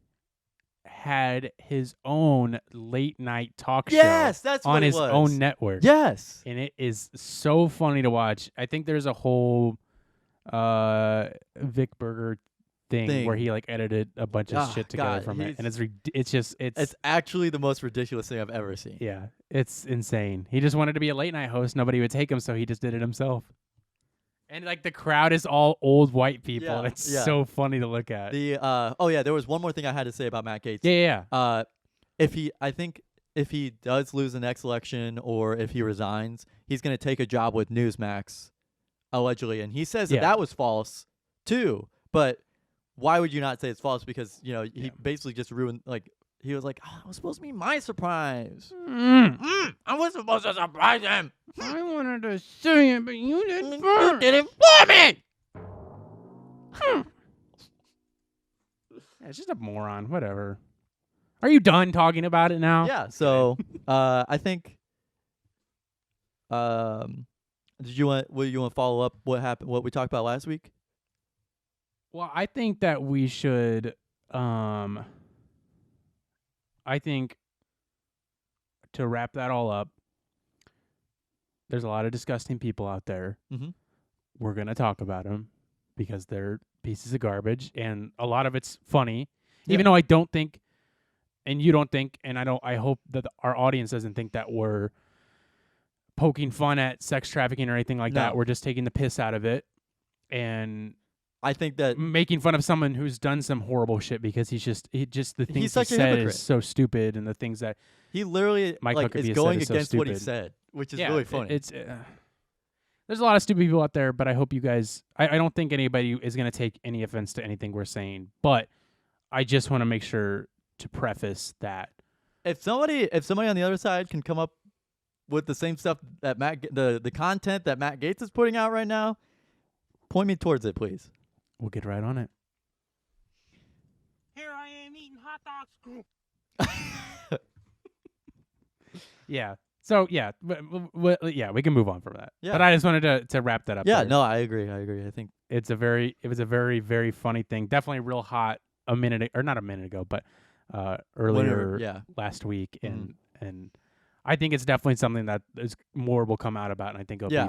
had his own late night talk show. Yes, that's on what it his was. own network. Yes, and it is so funny to watch. I think there's a whole Vic Berger thing where he like edited a bunch of shit together from it, and it's actually the most ridiculous thing I've ever seen. Yeah, it's insane. He just wanted to be a late night host. Nobody would take him, so he just did it himself. And like the crowd is all old white people, and it's so funny to look at. There was one more thing I had to say about Matt Gaetz. Yeah. I think if he does lose the next election or if he resigns, he's going to take a job with Newsmax, allegedly, and he says that was false too. But why would you not say it's false? Because he basically just ruined. Like, he was like, "Oh, it was supposed to be my surprise. I was supposed to surprise him. I wanted to say it, but you did it first. You did it for me." Yeah, it's just a moron. Whatever. Are you done talking about it now? Yeah. So, I think. Did you want to follow up what happened? What we talked about last week? Well, I think that we should. I think to wrap that all up, there's a lot of disgusting people out there. Mm-hmm. We're going to talk about them because they're pieces of garbage, and a lot of it's funny. Yeah. Even though I don't think, and you don't think, and I hope that our audience doesn't think that we're poking fun at sex trafficking or anything like that. We're just taking the piss out of it, and I think that making fun of someone who's done some horrible shit because the things he said is so stupid, and the things that he literally Mike Huckabee is going against against what he said, which is really funny. There's a lot of stupid people out there, but I hope you guys. I don't think anybody is going to take any offense to anything we're saying, but I just want to make sure to preface that if somebody on the other side can come up with the same stuff that the content that Matt Gaetz is putting out right now, point me towards it, please. We'll get right on it. Here I am eating hot dogs. Yeah. So yeah, we can move on from that. Yeah. But I just wanted to wrap that up. Yeah. there. No, I agree. I think it was a very, very funny thing. Definitely real hot not a minute ago, but earlier last week, and I think it's definitely something that more will come out about, and I think it'll be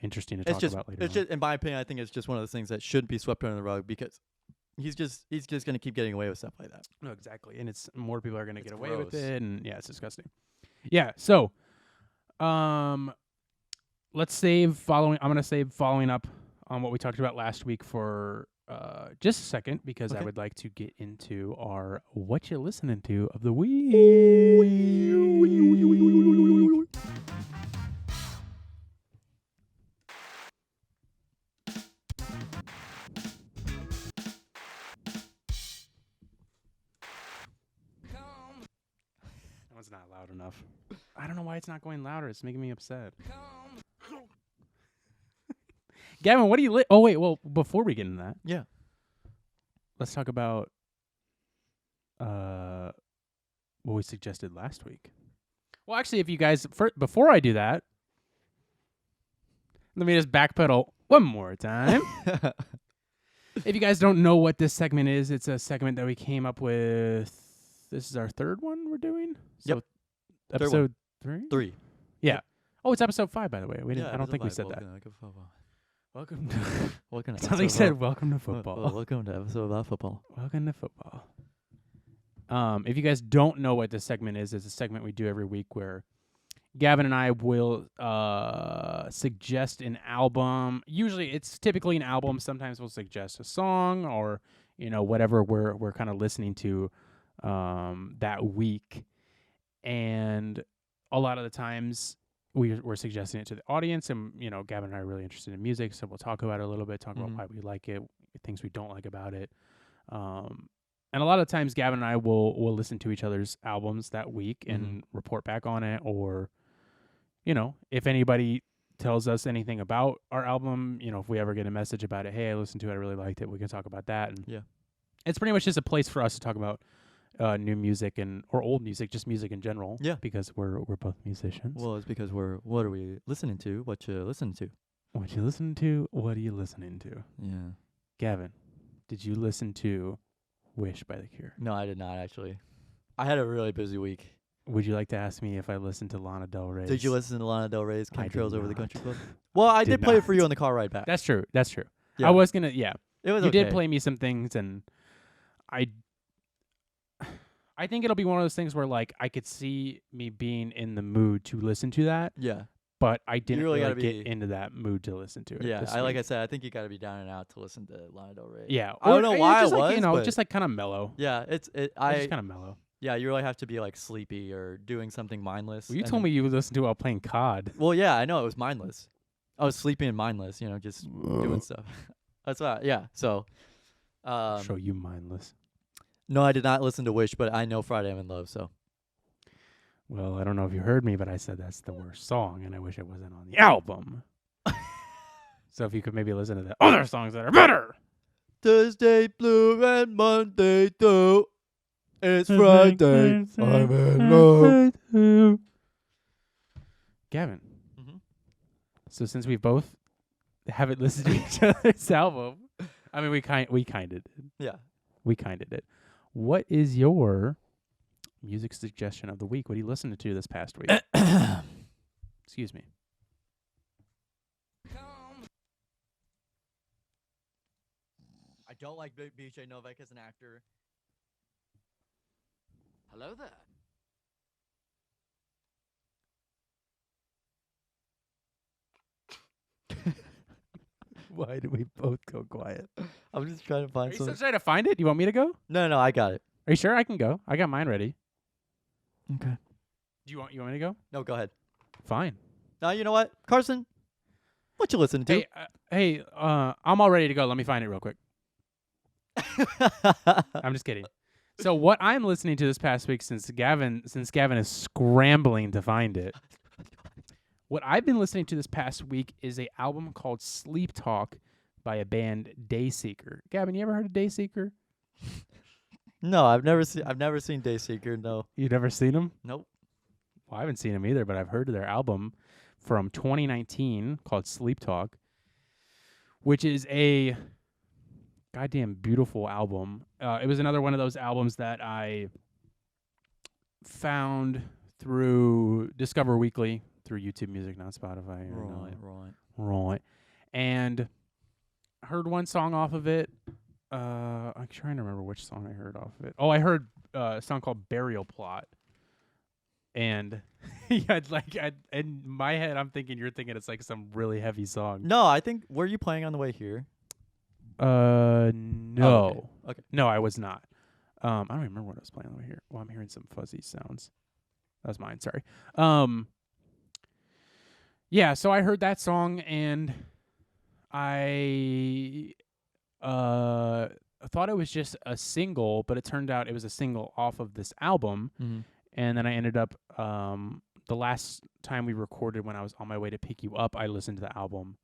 interesting to talk about later. It's just, in my opinion, I think it's just one of those things that shouldn't be swept under the rug because he's just going to keep getting away with stuff like that. No, exactly, and it's more people are going to get away with it, and it's disgusting. Yeah, so let's save following. I'm going to save following up on what we talked about last week for just a second, because I would like to get into our what you listening to of the week. That one's not loud enough. I don't know why it's not going louder. It's making me upset. Gavin, what do you Oh, wait. Well, before we get into that, Yeah. let's talk about what we suggested last week. Well, actually, if you guys, before I do that, let me just backpedal one more time. If you guys don't know what this segment is, it's a segment that we came up with. This is our third one we're doing. So Yep. episode 3? 3. Yeah. Oh, it's episode 5, by the way. We didn't. Yeah, I don't think we said welcome, that. Welcome, Welcome. to Something episode said, about- "Welcome to football." welcome to episode about football. Welcome to football. If you guys don't know what this segment is, it's a segment we do every week where Gavin and I will suggest an album. Usually, it's typically an album. Sometimes we'll suggest a song or whatever we're kind of listening to that week. And a lot of the times we're suggesting it to the audience, and Gavin and I are really interested in music, so we'll talk about it a little bit, talk about why we like it, things we don't like about it. And a lot of times Gavin and I will listen to each other's albums that week and report back on it, or if anybody tells us anything about our album, if we ever get a message about it, hey, I listened to it, I really liked it, we can talk about that. And Yeah. it's pretty much just a place for us to talk about new music or old music, just music in general. Yeah. Because we're both musicians. Well, it's because what are we listening to? What you listening to? What you listen to? What are you listening to? Yeah. Gavin, did you listen to Wish by The Cure? No, I did not actually. I had a really busy week. Would you like to ask me if I listened to Lana Del Rey's? Did you listen to Lana Del Rey's I did Chemtrails Over the not. Country Club? Well, I did play it for you not. on the car ride back. That's true. That's true. Yeah. I was gonna. Yeah, It was you okay. did play me some things, and I think it'll be one of those things where I could see me being in the mood to listen to that, Yeah. but I didn't really really gotta get be- into that mood to listen to it. Yeah. this Like I week. said, I think you got to be down and out to listen to Lana Del Rey. Yeah, I don't or- know or why just I was, but just kind of mellow. yeah, Just I kind of mellow. yeah, you really have to be sleepy or doing something mindless. Well, you and- told me you would listen to it while playing COD. Well, yeah, I know it was mindless. I was sleepy and mindless, just doing stuff. That's why. Yeah. So, Show you mindless. no, I did not listen to Wish, but I know Friday I'm in Love. So Well, I don't know if you heard me, but I said that's the worst song, and I wish it wasn't on the album. So if you could maybe listen to the other songs that are better. Thursday blue and Monday too. It's Friday. I'm in love. Gavin. Mhm. So since we both haven't listened to each other's album, I mean, we kind of did. Yeah. We kind of did. What is your music suggestion of the week? What are you listening to this past week? Excuse me. I don't like BJ Novak as an actor. Hello there. Why do we both go quiet? I'm just trying to Are find you still something. trying to find it? You want me to go? No, I got it. Are you sure I can go? I got mine ready. Okay. Do you want me to go? No, go ahead. Fine. Now you know what, Carson? What you listening to? Hey, I'm all ready to go. Let me find it real quick. I'm just kidding. So what I'm listening to this past week, since Gavin is scrambling to find it, what I've been listening to this past week is a album called Sleep Talk by a band Dayseeker. Gavin, you ever heard of Dayseeker? No, I've never seen Dayseeker. No. You never seen them? Nope. Well, I haven't seen them either, but I've heard of their album from 2019 called Sleep Talk, which is a goddamn beautiful album. It was another one of those albums that I found through Discover Weekly, through YouTube Music, not Spotify. Right. And heard one song off of it. I'm trying to remember which song I heard off of it. Oh, I heard a song called Burial Plot. And yeah, in my head, I'm thinking you're thinking it's some really heavy song. No, I think were you playing on the way here? No. Okay. No, I was not. I don't remember what I was playing over here. Well, I'm hearing some fuzzy sounds. That was mine. Sorry. Yeah. So I heard that song and I thought it was just a single, but it turned out it was a single off of this album. Mm-hmm. And then I ended up the last time we recorded when I was on my way to pick you up, I listened to the album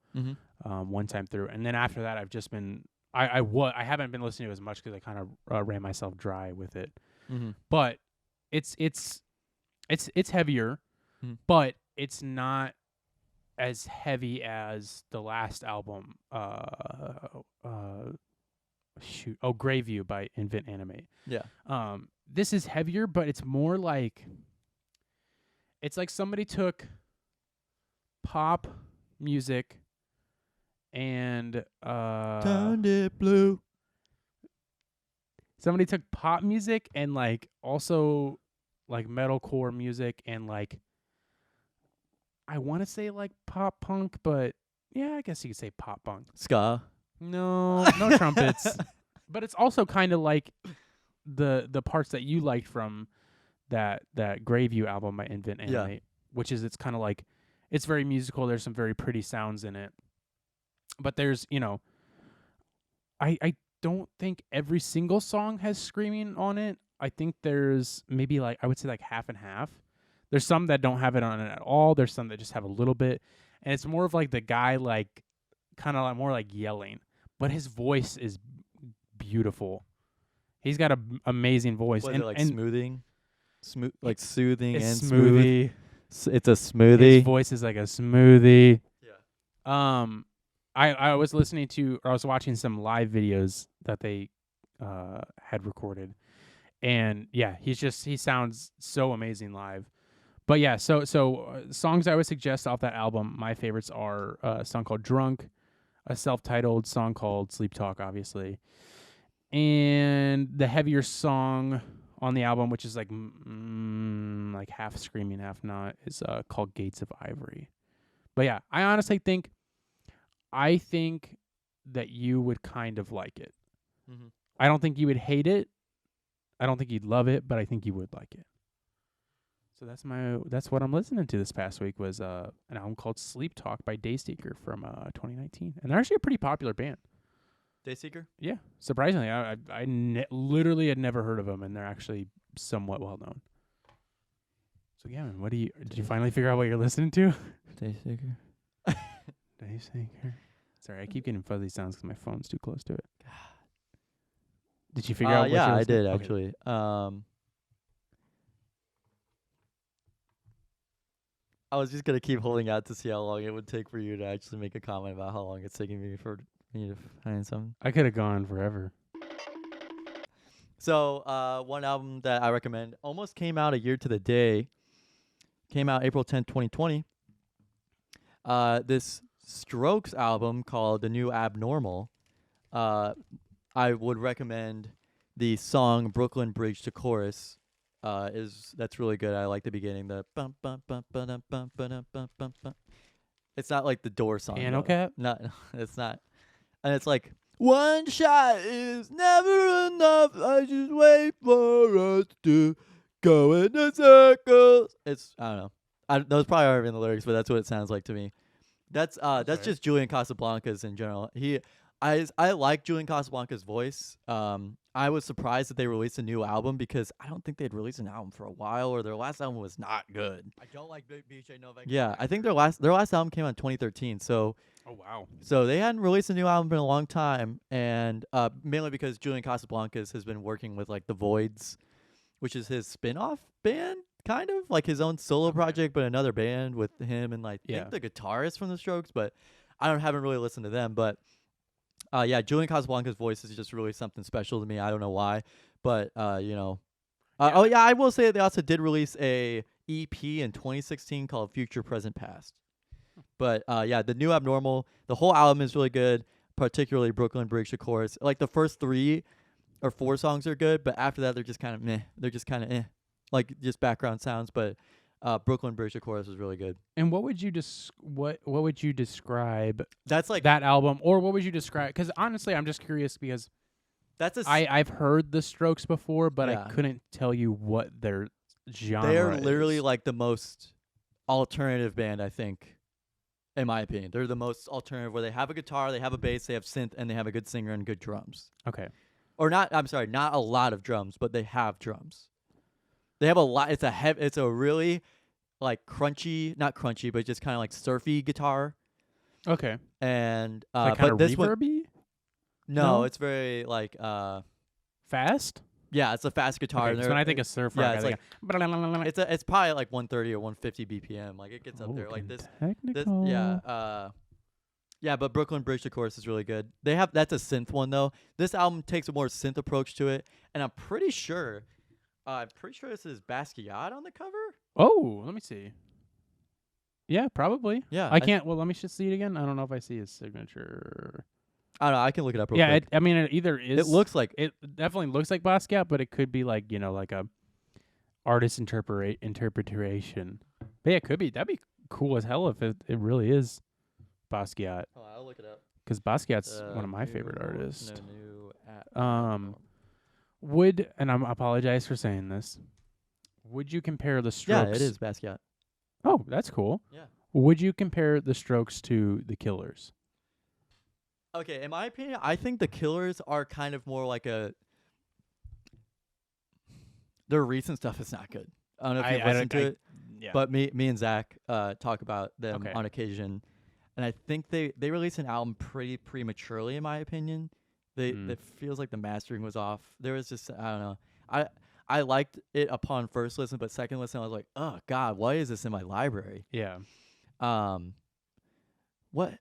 one time through, and then after that, I've just been I haven't been listening to it as much because I kind of ran myself dry with it. But it's heavier, but it's not as heavy as the last album. Greyview by Invent Animate. Yeah. This is heavier, but it's more like somebody took pop music and Turned it blue. somebody took pop music and like also like metalcore music and like I want to say like pop punk, but yeah, I guess you could say pop punk. Ska. No trumpets. But it's also kind of like the parts that you liked from that Greyview album by Invent Animate, which is it's kind of like it's very musical. There's some very pretty sounds in it, but there's I don't think every single song has screaming on it. I think there's maybe like I would say like half and half. There's some that don't have it on it at all. There's some that just have a little bit, and it's more of like the guy like kind of like more like yelling, but his voice is beautiful. He's got an amazing voice. Was it like smoothing? Like soothing and smoothie. Smooth. It's a smoothie. His voice is like a smoothie. Yeah. I was listening to or I was watching some live videos that they had recorded. And yeah, he sounds so amazing live. But yeah, so songs I would suggest off that album, my favorites are a song called Drunk, a self-titled song called Sleep Talk, obviously. And the heavier song on the album, which is like like half screaming, half not, is called Gates of Ivory. But yeah, I honestly think that you would kind of like it. I don't think you would hate it. I don't think you'd love it, but I think you would like it. So that's what I'm listening to this past week was an album called Sleep Talk by Dayseeker from 2019, and they're actually a pretty popular band. Dayseeker? Yeah, surprisingly, I literally had never heard of them, and they're actually somewhat well known. So yeah, man, did you finally figure out what you're listening to? Dayseeker. Dayseeker. Sorry, I keep getting fuzzy sounds because my phone's too close to it. Did you figure out? Yeah, I did Okay. actually. I was just gonna keep holding out to see how long it would take for you to actually make a comment about how long it's taking me for me to find something. I could have gone forever. So, one album that I recommend almost came out a year to the day. Came out April 10th, 2020. This Strokes album called The New Abnormal. I would recommend the song Brooklyn Bridge to chorus. That's really good. I like the beginning. The bum bum bum bum bum bum bum bum bum. It's not like the Door song. Piano Cat? No, it's not. And it's like one shot is never enough. I just wait for us to go in the circles. It's I don't know. Those probably aren't in the lyrics, but that's what it sounds like to me. That's just Julian Casablancas in general. I like Julian Casablancas' voice. I was surprised that they released a new album because I don't think they'd released an album for a while, or their last album was not good. I don't like BJ Novak. Yeah, I think their last album came out in 2013. So, Oh wow. so they hadn't released a new album in a long time, and mainly because Julian Casablancas has been working with like the Voids, which is his spin-off band, kind of like his own solo project, but another band with him and like I think the guitarist from the Strokes, but haven't really listened to them, but. Yeah, Julian Casablancas' voice is just really something special to me. I don't know why, but Oh yeah, I will say they also did release a EP in 2016 called Future Present Past. But yeah, The New Abnormal, the whole album is really good, particularly Brooklyn Bridge to chorus. Like the first 3 or 4 songs are good, but after that they're just kind of meh. They're just kind of like just background sounds. But Brooklyn Bridge to chorus is really good. And what would you what would you describe That's like that album, or what would you describe? Because honestly, I'm just curious because that's I've heard the Strokes before, but Yeah. I couldn't tell you what their genre. They're literally is. like the most alternative band, I think, in my opinion. They're the most alternative, where they have a guitar, they have a bass, they have synth, and they have a good singer and good drums. Okay. Or not. I'm sorry, not a lot of drums, but they have drums. They have a lot. It's a really like crunchy, not crunchy, but just kind of like surfy guitar. Okay. And Like kind but of this one, reverby? no, No? it's very like Fast? yeah, it's a fast guitar. Okay, and so when I they're- think of surf yeah, rock, it's I like think it's probably like 130 or 150 BPM. Like it gets up there. Like this technical. yeah, but Brooklyn Bridge, of course, is really good. That's a synth one though. This album takes a more synth approach to it, and I'm pretty sure this is Basquiat on the cover. Oh, let me see. Yeah, probably. Yeah, I can't. Well, let me just see it again. I don't know if I see his signature. I don't know. I can look it up real Yeah, quick. I mean, it either is. It looks like it definitely looks like Basquiat, but it could be like like a artist interpretation. But yeah, it could be. That'd be cool as hell if it really is Basquiat, oh, I'll look it up. because Basquiat's one of my favorite artists. No, Would, and I apologize for saying this, would you compare the Strokes? yeah, it is Basquiat. Oh, that's cool. Yeah. Would you compare the Strokes to the Killers? Okay, in my opinion, I think the Killers are kind of more like their recent stuff is not good. I don't know if you've listened to it, Yeah. but me and Zach talk about them Okay. on occasion, and I think they released an album pretty prematurely, in my opinion. It feels like the mastering was off. There was just I don't know. I liked it upon first listen, but second listen I was like, oh God, why is this in my library? Yeah. What?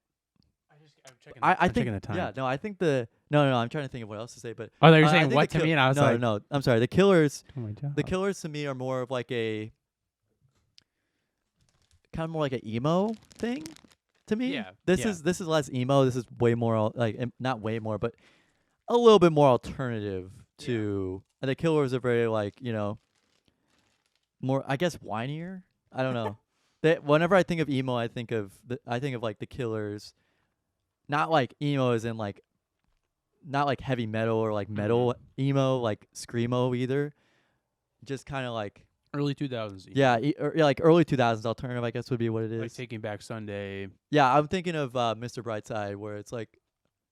I'm I think checking the time. yeah, no, I think no, I'm trying to think of what else to say, but Oh, you're I saying think what the to me, and I was no, like, no, I'm sorry. The Killers, oh my God. the Killers to me are more of like a kind of more like an emo thing to me. Yeah, This yeah. is less emo. This is way more like not way more, but a little bit more alternative to. And the Killers are very like more I guess whinier. I don't know. Whenever I think of emo, I think of like the Killers. Not like emo as in like, not like heavy metal or like metal emo, like screamo either. Just kind of like Early 2000s. yeah, like early 2000s alternative, I guess would be what it is. Like Taking Back Sunday. Yeah, I'm thinking of Mr. Brightside, where it's like,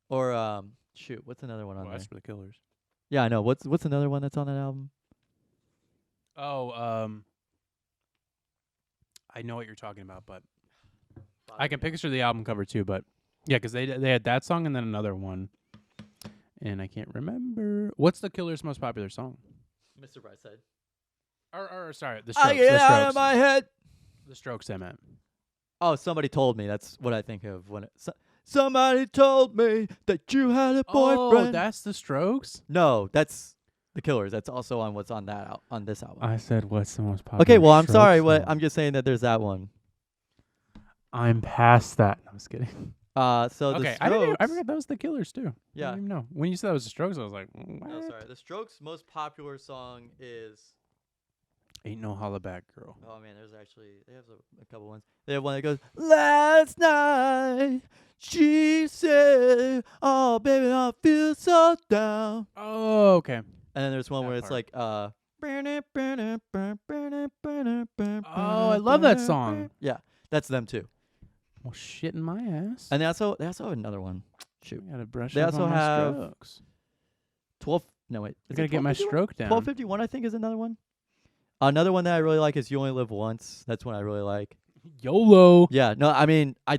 or shoot, what's another one on Oh, there? that's for the Killers. Yeah, I know. What's another one that's on that album? Oh, I know what you're talking about, but I can picture the album cover too. But yeah, because they had that song and then another one, and I can't remember. What's the Killers' most popular song? Mr. Brightside. Or sorry, the Strokes. I get the out Strokes. of my head. The Strokes, I meant. Oh, somebody told me. That's what I think of when somebody told me that you had a boyfriend. Oh, that's the Strokes? No, that's the Killers. That's also on what's on that on this album. I said, what's the most popular? Okay, well, I'm Strokes sorry. song? I'm just saying that there's that one. I'm past that. No, I'm just kidding. So Okay, the I Strokes. forgot that was the Killers too. I Yeah. didn't even know. When you said that was the Strokes, I was like, what? No, sorry. The Strokes' most popular song is. Ain't no holla back, girl. Oh man, they have a couple ones. They have one that goes, "Last night she said, oh baby, I feel so down." Oh, okay. And then there's one That where it's part. like, Oh, I love that song. Yeah, that's them too. Well, shit in my ass. And they also have another one. Shoot, I gotta brush They up also on my have strokes. 12. No wait, I is gotta it get my 1251? stroke down. 1251, I think, is another one. Another one that I really like is "You Only Live Once." That's one I really like. YOLO. Yeah, no, I mean, I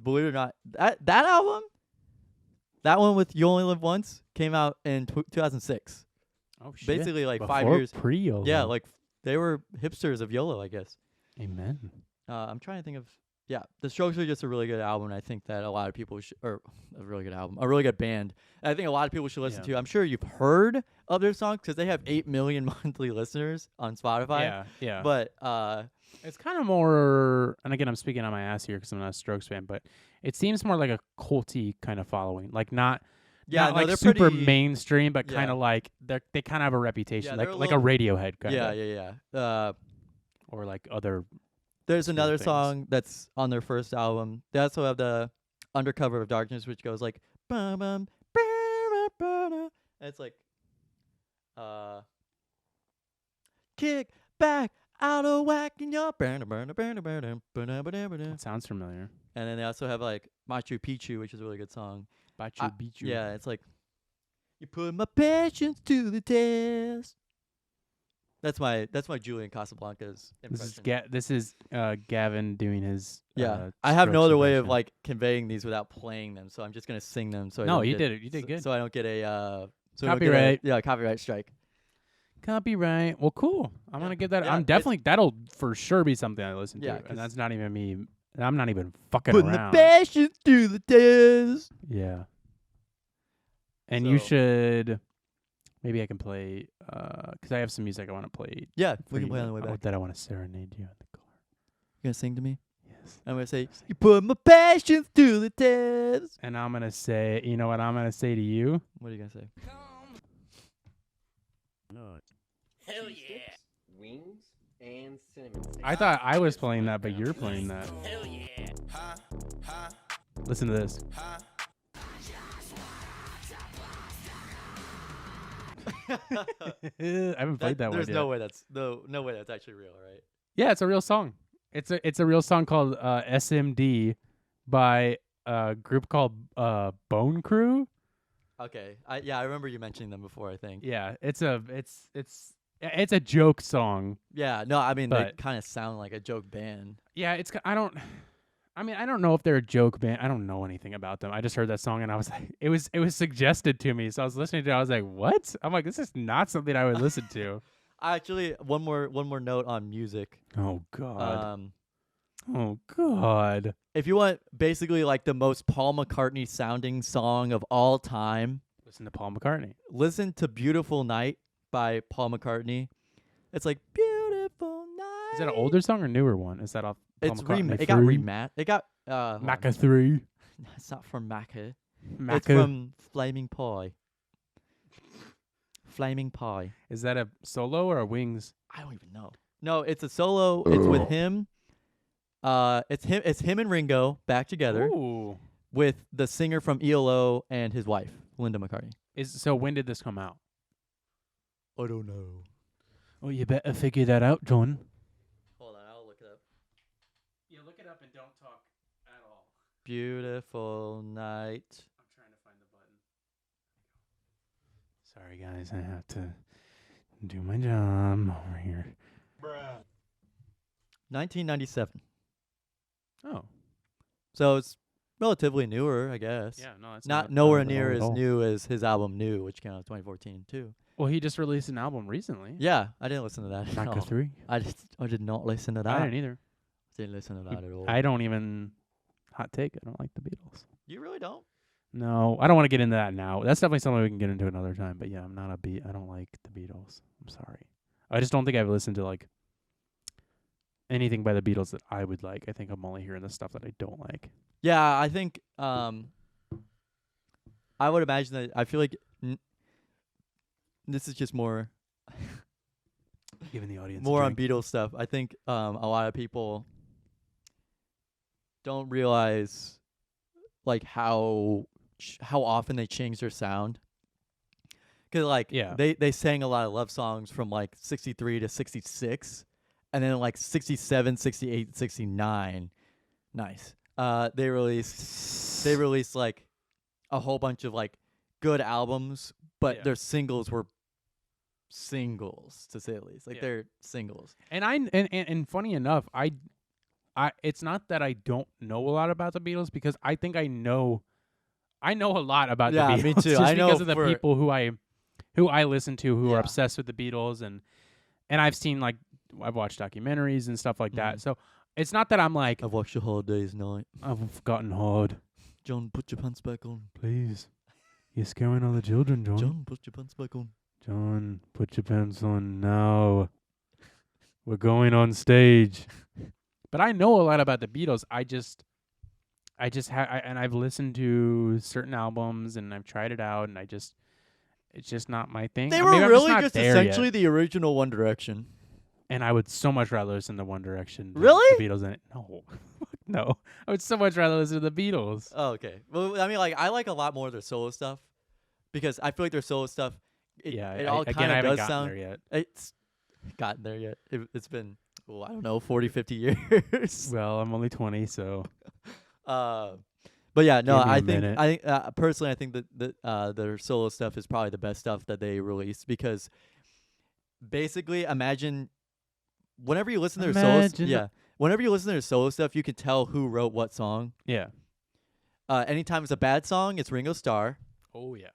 believe it or not, that album, that one with "You Only Live Once" came out in 2006. Oh shit. Basically, like Before 5 years. pre-YOLO. Yeah, like they were hipsters of YOLO, I guess. Amen. I'm trying to think of. Yeah, the Strokes are just a really good album. And I think that a lot of people or a really good album, a really good band. And I think a lot of people should listen Yeah. to. I'm sure you've heard of their songs because they have 8 million monthly listeners on Spotify. Yeah, yeah. But it's kind of more, and again, I'm speaking on my ass here because I'm not a Strokes fan, but it seems more like a culty kind of following, like not no, like they're super pretty, mainstream, but yeah. kind of like they kind of have a reputation, they're like a a Radiohead kind Yeah, of, yeah. or like other. There's Good another things. song that's on their first album. They also have the Undercover of Darkness, which goes like bum bum and it's like kick back out of whack in your That sounds familiar. and then they also have like Machu Picchu, which is a really good song. Bachu Bichu. Yeah, it's like you put my patience to the test. That's my Julian Casablancas impression. This is Gavin doing his. Yeah, I have no other way of impression. like conveying these without playing them, so I'm just gonna sing them. So I No, don't you get, did it. You did so, good. So I don't get a so I don't get a- Copyright. yeah, copyright strike. Copyright. Well, cool. I'm Yeah. gonna give that. Yeah, I'm definitely that'll for sure be something I listen Yeah, to, 'cause- and that's not even me. I'm not even fucking Putting around. the passion through the test. Yeah. And you So- should. Maybe I can play. Because I have some music I want to play. Yeah, for we can you play on the way back. That I want to serenade you in the car. You gonna sing to me? Yes. I'm gonna say, you put my passion through the test. And I'm gonna say, you know what I'm gonna say to you? What are you gonna say? Hell yeah. Wings and cinnamon sticks. I thought I was playing that, but you're playing that. Hell yeah. Listen to this. I haven't played that one There's yet. no way that's no way that's actually real, right? Yeah, it's a real song. It's a real song called SMD by a group called Bone Crew. Okay. I remember you mentioning them before, I think. Yeah, it's a joke song. Yeah, no, I mean they But- kind of sound like a joke band. Yeah, I don't know if they're a joke band. I don't know anything about them. I just heard that song and I was like, it was suggested to me. So I was listening to it. I was like, what? I'm like, this is not something I would listen to. Actually, one more note on music. Oh God. Um, Oh God. if you want basically like the most Paul McCartney sounding song of all time, Listen to Paul McCartney. listen to "Beautiful Night" by Paul McCartney. It's like beautiful night. Is that an older song or newer one? Is that off Paul It's McCartney? it got 3? remat. It got hold on. Macca 3. It's not from Macca. It's Macca. from Flaming Pie. Flaming Pie. Is that a solo or a Wings? I don't even know. No, it's a solo. It's with him. It's him and Ringo back together Ooh. with the singer from ELO and his wife, Linda McCartney. So when did this come out? I don't know. Oh, you better figure that out, John. Hold on, I'll look it up. Yeah, look it up and don't talk at all. Beautiful night. I'm trying to find the button. Sorry, guys. I have to do my job over here. 1997. Oh. So it's relatively newer, I guess. Yeah, no, it's Not nowhere old near at as all. new as his album New, which came out in 2014 too. Well, he just released an album recently. Yeah, I didn't listen to that at Macca all. 3. I did not listen to that. I didn't either. Didn't listen to that at all. I don't even. Hot take. I don't like the Beatles. You really don't? No, I don't want to get into that now. That's definitely something we can get into another time. But yeah, I'm not a I don't like the Beatles. I'm sorry. I just don't think I've listened to like anything by the Beatles that I would like. I think I'm only hearing the stuff that I don't like. Yeah, I think I would imagine that I feel like this is just more Giving the audience more a on drink. Beatles stuff. I think a lot of people don't realize like how often they change their sound. 'Cause like Yeah. they sang a lot of love songs from like 63 to 66 and then like 67, 68, 69. Nice. They released like a whole bunch of like good albums, but Yeah. their singles were singles to say the least. Like Yeah. they're singles. And funny enough, I it's not that I don't know a lot about the Beatles because I think I know a lot about Yeah, the me Beatles too. just I know because of the for- people who I listen to who are Yeah. obsessed with the Beatles and I've seen like I've watched documentaries and stuff like that. Mhm. So it's not that I'm like I've watched the Hard Day's Night. I've gotten hard. John, put your pants back on. Please. You're scaring all the children, John. John, put your pants back on. John, put your pants on now. We're going on stage. But I know a lot about the Beatles. And I've listened to certain albums and I've tried it out and it's just not my thing. They Maybe were I'm really not just there yet. essentially the original One Direction. And I would so much rather listen to One Direction than Really? the Beatles in it. No. No. I would so much rather listen to the Beatles. Oh, okay. Well, I mean, like I like a lot more of their solo stuff because I feel like their solo stuff. It all again, kind I of haven't does gotten sound. there yet. It's gotten there yet. It's been, well, I don't know, 40, 50 years. Well, I'm only 20, so But yeah, no, Give me a I think minute. personally, I think that their solo stuff is probably the best stuff that they released because basically imagine whenever you listen to their solo, whenever you listen to their solo stuff, you can tell who wrote what song. Yeah. Anytime it's a bad song, it's Ringo Starr. Oh yeah.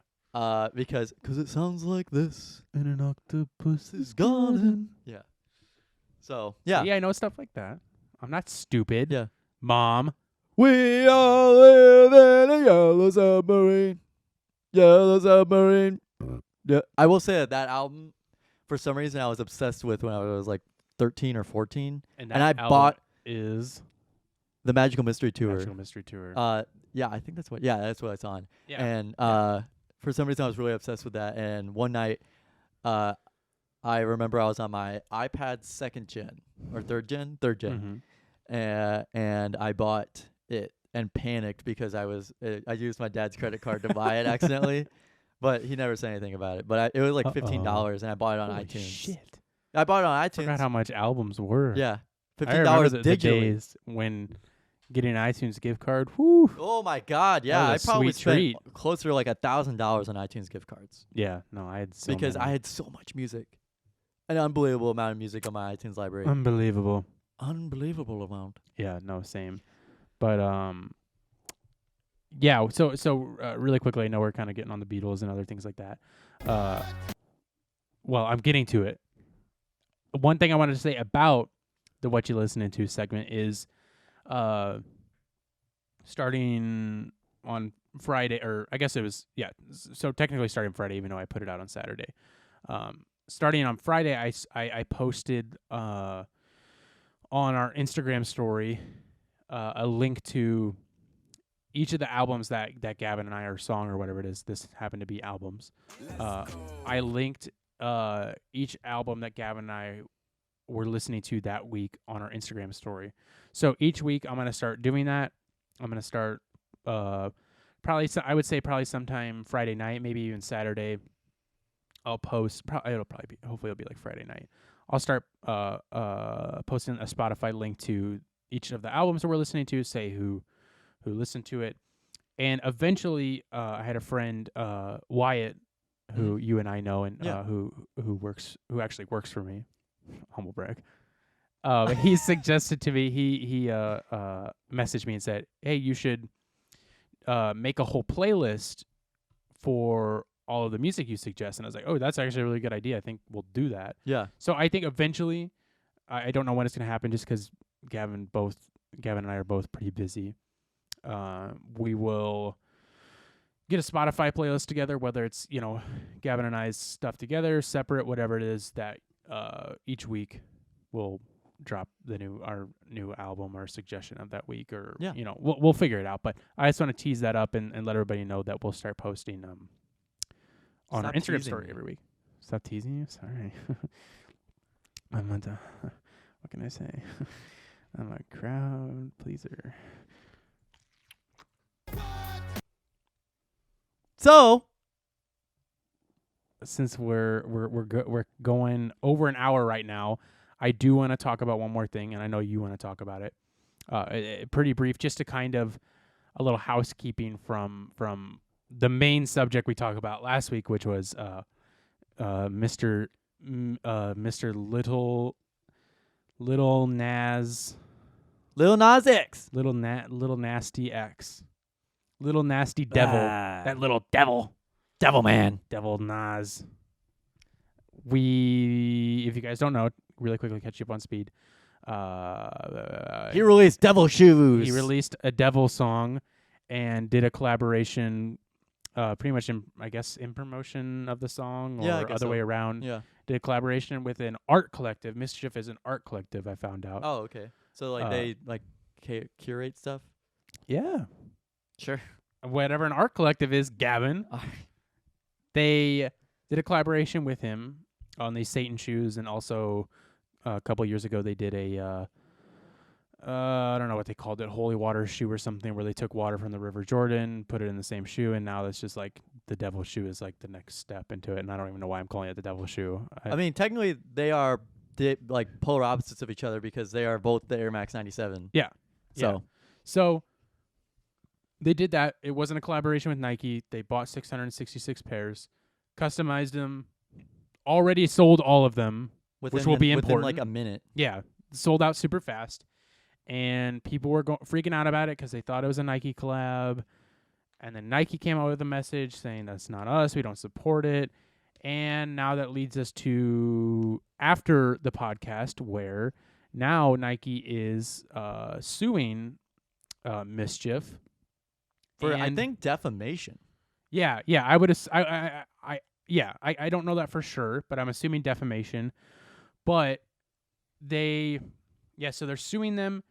Because it sounds like this in an octopus's garden. Yeah. So yeah. Yeah, I know stuff like that. I'm not stupid. Yeah. Mom. We all live in a yellow submarine. Yellow submarine. Yeah. I will say that album, for some reason, I was obsessed with when I was like 13 or 14. And I album bought is the Magical Mystery Tour. Magical Mystery Tour. Yeah, I think that's what. Yeah, that's what it's on. Yeah. And for some reason, I was really obsessed with that. And one night, I remember I was on my iPad 2nd gen or 3rd gen, and I bought it and panicked because I used my dad's credit card to buy it accidentally, but he never said anything about it. But it was like $15, and I bought it on Holy iTunes. Shit. I bought it on I iTunes. forgot how much albums were. Yeah, I remember $15 the digitally. days when getting an iTunes gift card. Whoo. Oh my God! Yeah, That I was a probably sweet spent treat. closer to like $1,000 on iTunes gift cards Yeah. No, I had so because many. I had so much music, an unbelievable amount of music on my iTunes library. Unbelievable. Unbelievable amount. Yeah. No. Same. But yeah. So really quickly, I know we're kind of getting on the Beatles and other things like that. Well, I'm getting to it. One thing I wanted to say about the What You Listening To segment is starting on Friday, or I guess it was, so technically starting Friday, even though I put it out on Saturday. Starting on Friday, I posted on our Instagram story a link to each of the albums that Gavin and I, or song or whatever it is, this happened to be albums. I linked each album that Gavin and I were listening to that week on our Instagram story. So each week I'm going to start doing that. I'm going to start probably sometime Friday night, maybe even Saturday. I'll post, hopefully it'll be like Friday night. I'll start posting a Spotify link to each of the albums that we're listening to, say who listened to it. And eventually I had a friend, Wyatt, who you and I know, and who actually works for me. Humble brag. He suggested to me, he messaged me and said, hey, you should make a whole playlist for all of the music you suggest. And I was like, oh, that's actually a really good idea. I think we'll do that. Yeah. So I think eventually, I don't know when it's going to happen just because Gavin and I are both pretty busy. We will get a Spotify playlist together, whether it's, Gavin and I's stuff together, separate, whatever it is, that each week we'll drop our new album or suggestion of that week, or we'll figure it out. But I just want to tease that up and let everybody know that we'll start posting on our Instagram story every week. Stop teasing you? Sorry. I'm not what can I say? I'm a crowd pleaser. So, since we're going over an hour right now, I do want to talk about one more thing, and I know you want to talk about it. Pretty brief, just to kind of a little housekeeping from the main subject we talked about last week, which was Mr. Little Nas X, Little Nasty X, Little Nasty Devil, that little devil man, Devil Nas. If you guys don't know, really quickly catch you up on speed. He released Devil Shoes. He released a Devil song and did a collaboration, pretty much in promotion of the song, or other way around. Yeah. Did a collaboration with an art collective. Mischief is an art collective, I found out. Oh, okay. So they curate stuff. Yeah. Sure. Whatever an art collective is, Gavin. They did a collaboration with him on these Satan shoes, and also a couple years ago they did a I don't know what they called it, holy water shoe or something, where they took water from the River Jordan, put it in the same shoe, and now it's just like the devil shoe is like the next step into it, and I don't even know why I'm calling it the devil shoe. I mean, technically they are like polar opposites of each other because they are both the Air Max 97. Yeah. So they did that. It wasn't a collaboration with Nike. They bought 666 pairs, customized them, already sold all of them, within will be within like important. a minute. Yeah, sold out super fast. And people were freaking out about it because they thought it was a Nike collab. And then Nike came out with a message saying that's not us. We don't support it. And now that leads us to after the podcast where now Nike is suing Mischief. For I And think defamation. yeah, I would I don't know that for sure, but I'm assuming defamation. But so they're suing them,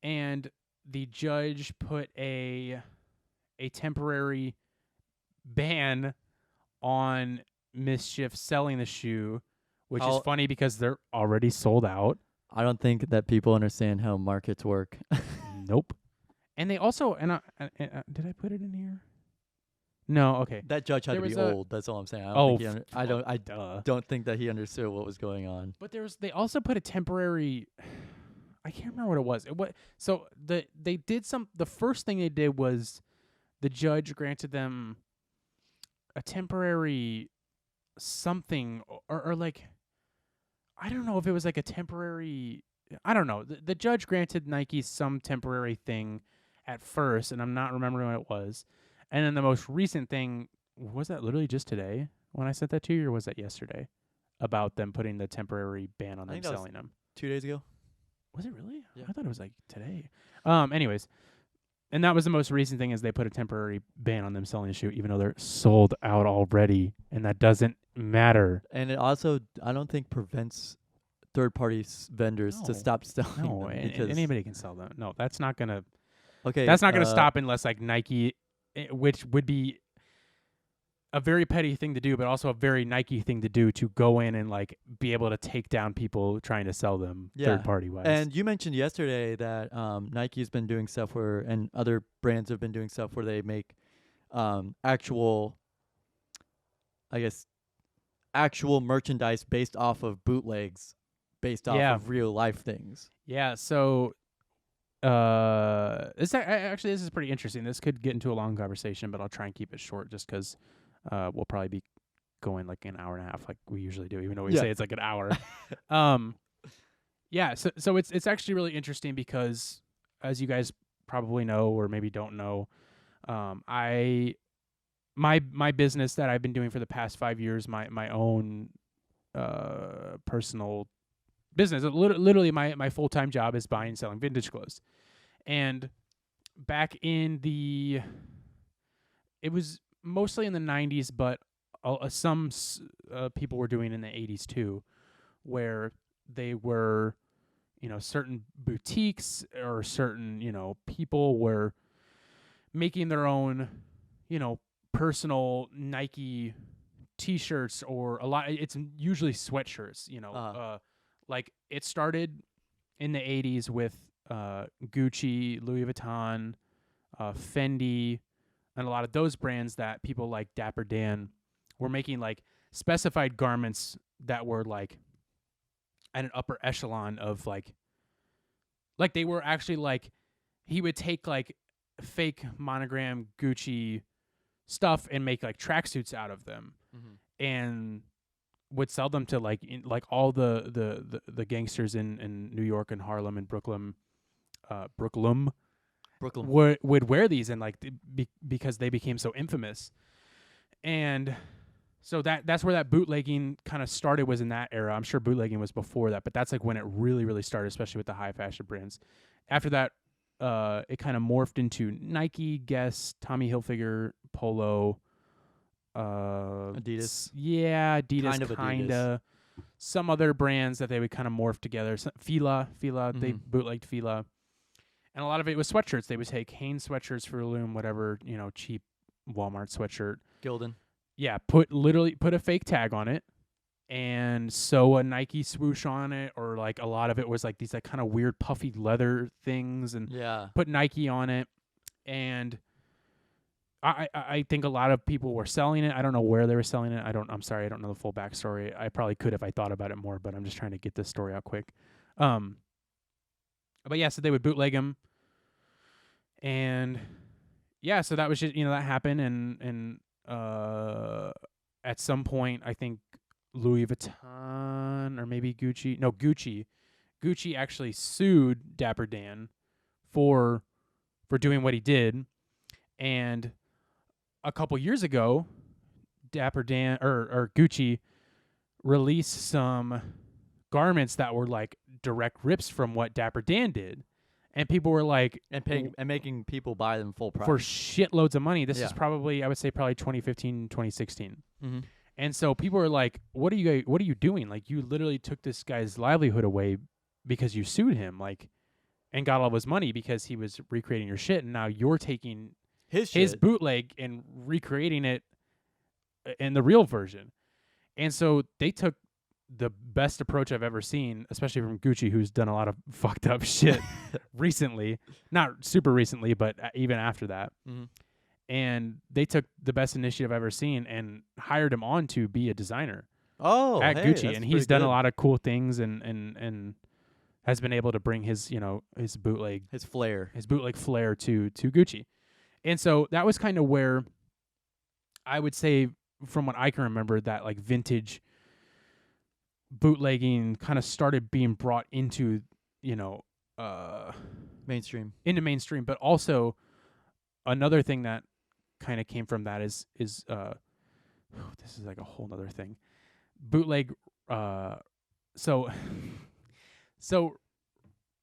and the judge put a temporary ban on Mischief selling the shoe, which is funny because they're already sold out. I don't think that people understand how markets work. Nope. And they also did I put it in here? No. Okay. That judge had There to be was old. That's all I'm saying. I duh. don't think that he understood what was going on. But they also put a temporary. I can't remember what it was. They did the first thing they did was the judge granted them a temporary something or like I don't know if it was like a temporary. I don't know. The judge granted Nike some temporary thing at first, and I'm not remembering what it was. And then the most recent thing, was that literally just today when I sent that to you, or was that yesterday? About them putting the temporary ban on them selling them. 2 days ago. Was it really? Yeah. I thought it was like today. Anyways, and that was the most recent thing is they put a temporary ban on them selling the shoe, even though they're sold out already, and that doesn't matter. And it also, I don't think, prevents third-party vendors to stop selling No, them. Because anybody can sell them. No, that's not gonna. Okay, That's not gonna stop unless like Nike, which would be a very petty thing to do, but also a very Nike thing to do to go in and like be able to take down people trying to sell them third party wise. And you mentioned yesterday that Nike's been doing stuff where, and other brands have been doing stuff where they make actual merchandise based off of bootlegs, based off of real life things. Yeah. So, this is pretty interesting. This could get into a long conversation, but I'll try and keep it short just because we'll probably be going like an hour and a half like we usually do, even though we say it's like an hour. Yeah. So it's actually really interesting because, as you guys probably know or maybe don't know, my business that I've been doing for the past 5 years, my own personal business, literally my full-time job is buying and selling vintage clothes. And back in it was mostly in the 90s, but some people were doing in the 80s too, where they were, certain boutiques or certain, people were making their own, personal Nike T-shirts, or it's usually sweatshirts, like it started in the 80s with Gucci, Louis Vuitton, Fendi, and a lot of those brands that people like Dapper Dan were making like specified garments that were like at an upper echelon of like they were actually like, he would take like fake monogram Gucci stuff and make like tracksuits out of them, and would sell them to like all the gangsters in New York and Harlem and Brooklyn would wear these, and like because they became so infamous. And so that's where that bootlegging kind of started, was in that era. I'm sure bootlegging was before that, but that's like when it really, really started, especially with the high fashion brands. After that, it kind of morphed into Nike, Guess, Tommy Hilfiger, Polo, Adidas. Adidas, kinda. Some other brands that they would kind of morph together. Fila, they bootlegged Fila. And a lot of it was sweatshirts. They would take Hanes sweatshirts for Loom, whatever, cheap Walmart sweatshirt. Gildan. Yeah, put a fake tag on it and sew a Nike swoosh on it, or like a lot of it was like these like kind of weird puffy leather things, and put Nike on it. And I think a lot of people were selling it. I don't know where they were selling it. I'm sorry, I don't know the full backstory. I probably could if I thought about it more, but I'm just trying to get this story out quick. But yeah, so they would bootleg them. And yeah, so that was just, that happened. And at some point, I think Louis Vuitton or maybe Gucci. No, Gucci. Gucci actually sued Dapper Dan for doing what he did, and a couple years ago, Dapper Dan or Gucci released some garments that were like direct rips from what Dapper Dan did, and people were like, And paying and making people buy them full price. for shitloads of money. This is Yeah. probably, I would say, probably 2015, 2016. Mm-hmm. And so people were like, what are you doing? Like, you literally took this guy's livelihood away because you sued him, like, and got all his money because he was recreating your shit, and now you're taking His his shit. bootleg and recreating it in the real version. And so they took the best approach I've ever seen, especially from Gucci, who's done a lot of fucked up shit recently. Not super recently, but even after that. Mm-hmm. And they took the best initiative I've ever seen and hired him on to be a designer Oh, at hey, Gucci. that's And he's pretty done good. a lot of cool things and has been able to bring his, his bootleg His flair. flair to Gucci. And so that was kind of where I would say, from what I can remember, that like vintage bootlegging kind of started being brought into, Mainstream. into mainstream. But also another thing that kind of came from that is this is like a whole nother thing. Bootleg, so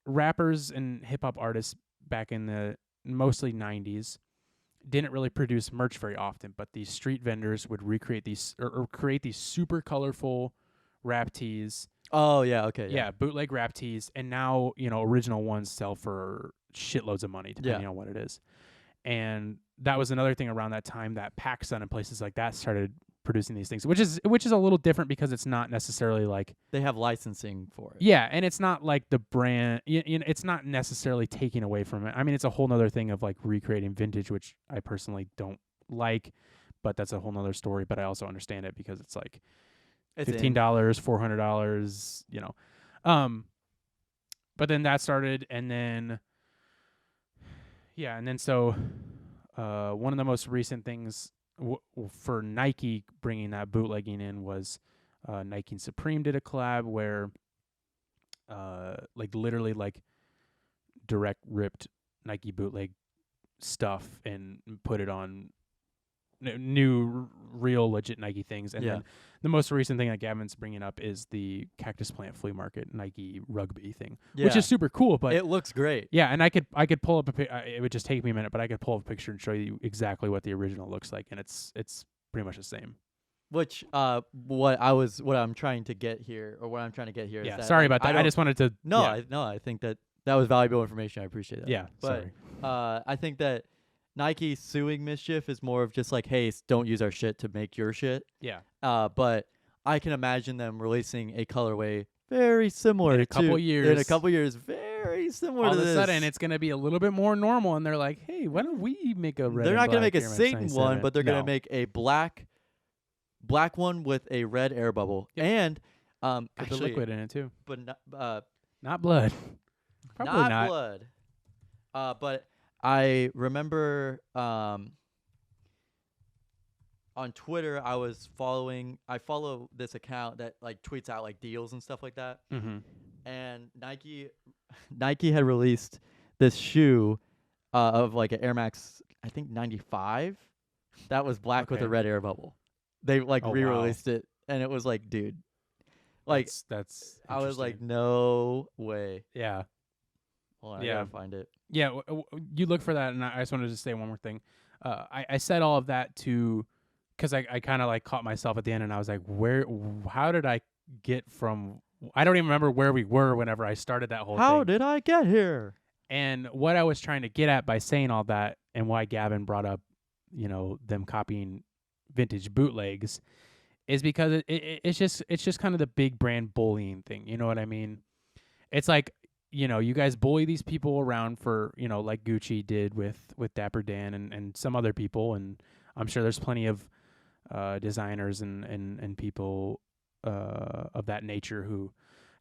rappers and hip hop artists back in the mostly 90s didn't really produce merch very often, but these street vendors would recreate these or create these super colorful rap tees. Oh, yeah, okay. Yeah, bootleg rap tees, and now, original ones sell for shitloads of money depending on what it is. And that was another thing around that time that PacSun and places like that started producing these things, which is a little different because it's not necessarily like, They have licensing for it. yeah, and it's not like the brand, it's not necessarily taking away from it. I mean, it's a whole nother thing of like recreating vintage, which I personally don't like, but that's a whole nother story. But I also understand it because it's like It's $15, $400, but then that started, and then so one of the most recent things for Nike bringing that bootlegging in was Nike and Supreme did a collab where like literally like direct ripped Nike bootleg stuff and put it on new real legit Nike things. And then the most recent thing that Gavin's bringing up is the Cactus Plant Flea Market Nike rugby thing, which is super cool. But it looks great. yeah, and I could pull up it would just take me a minute, but I could pull up a picture and show you exactly what the original looks like, and it's pretty much the same. Which what I'm trying to get here is Yeah, that sorry about that. I just wanted to. No, yeah. I think that was valuable information. I appreciate that. Yeah, but sorry. I think that Nike suing Mischief is more of just like, hey, don't use our shit to make your shit. Yeah. But I can imagine them releasing a colorway very similar In a couple years, very similar all to of this. a sudden it's going to be a little bit more normal, and they're like, hey, why don't we make a red? They're not going to make a Air Max Satan 97? one, but they're going No. to make a black one with a red air bubble, and Put the actually, liquid in it too. but Not blood. Probably not. blood. But I remember on Twitter I follow this account that like tweets out like deals and stuff like that. Mm-hmm. And Nike had released this shoe of like an Air Max, I think 95, that was black with a Okay. red air bubble. They like Oh, wow. re-released it, and it was like, dude, like that's I was like, interesting. no way. yeah. Hold on, Yeah. I gotta find it. Yeah, you look for that, and I just wanted to say one more thing. I said all of that because I kind of like caught myself at the end, and I was like, how did I get from? I don't even remember where we were whenever I started that whole How thing. did I get here? And what I was trying to get at by saying all that, and why Gavin brought up, them copying vintage bootlegs, is because it's just kind of the big brand bullying thing. You know what I mean? It's like, you guys bully these people around for, like Gucci did with Dapper Dan and some other people, and I'm sure there's plenty of designers and people of that nature who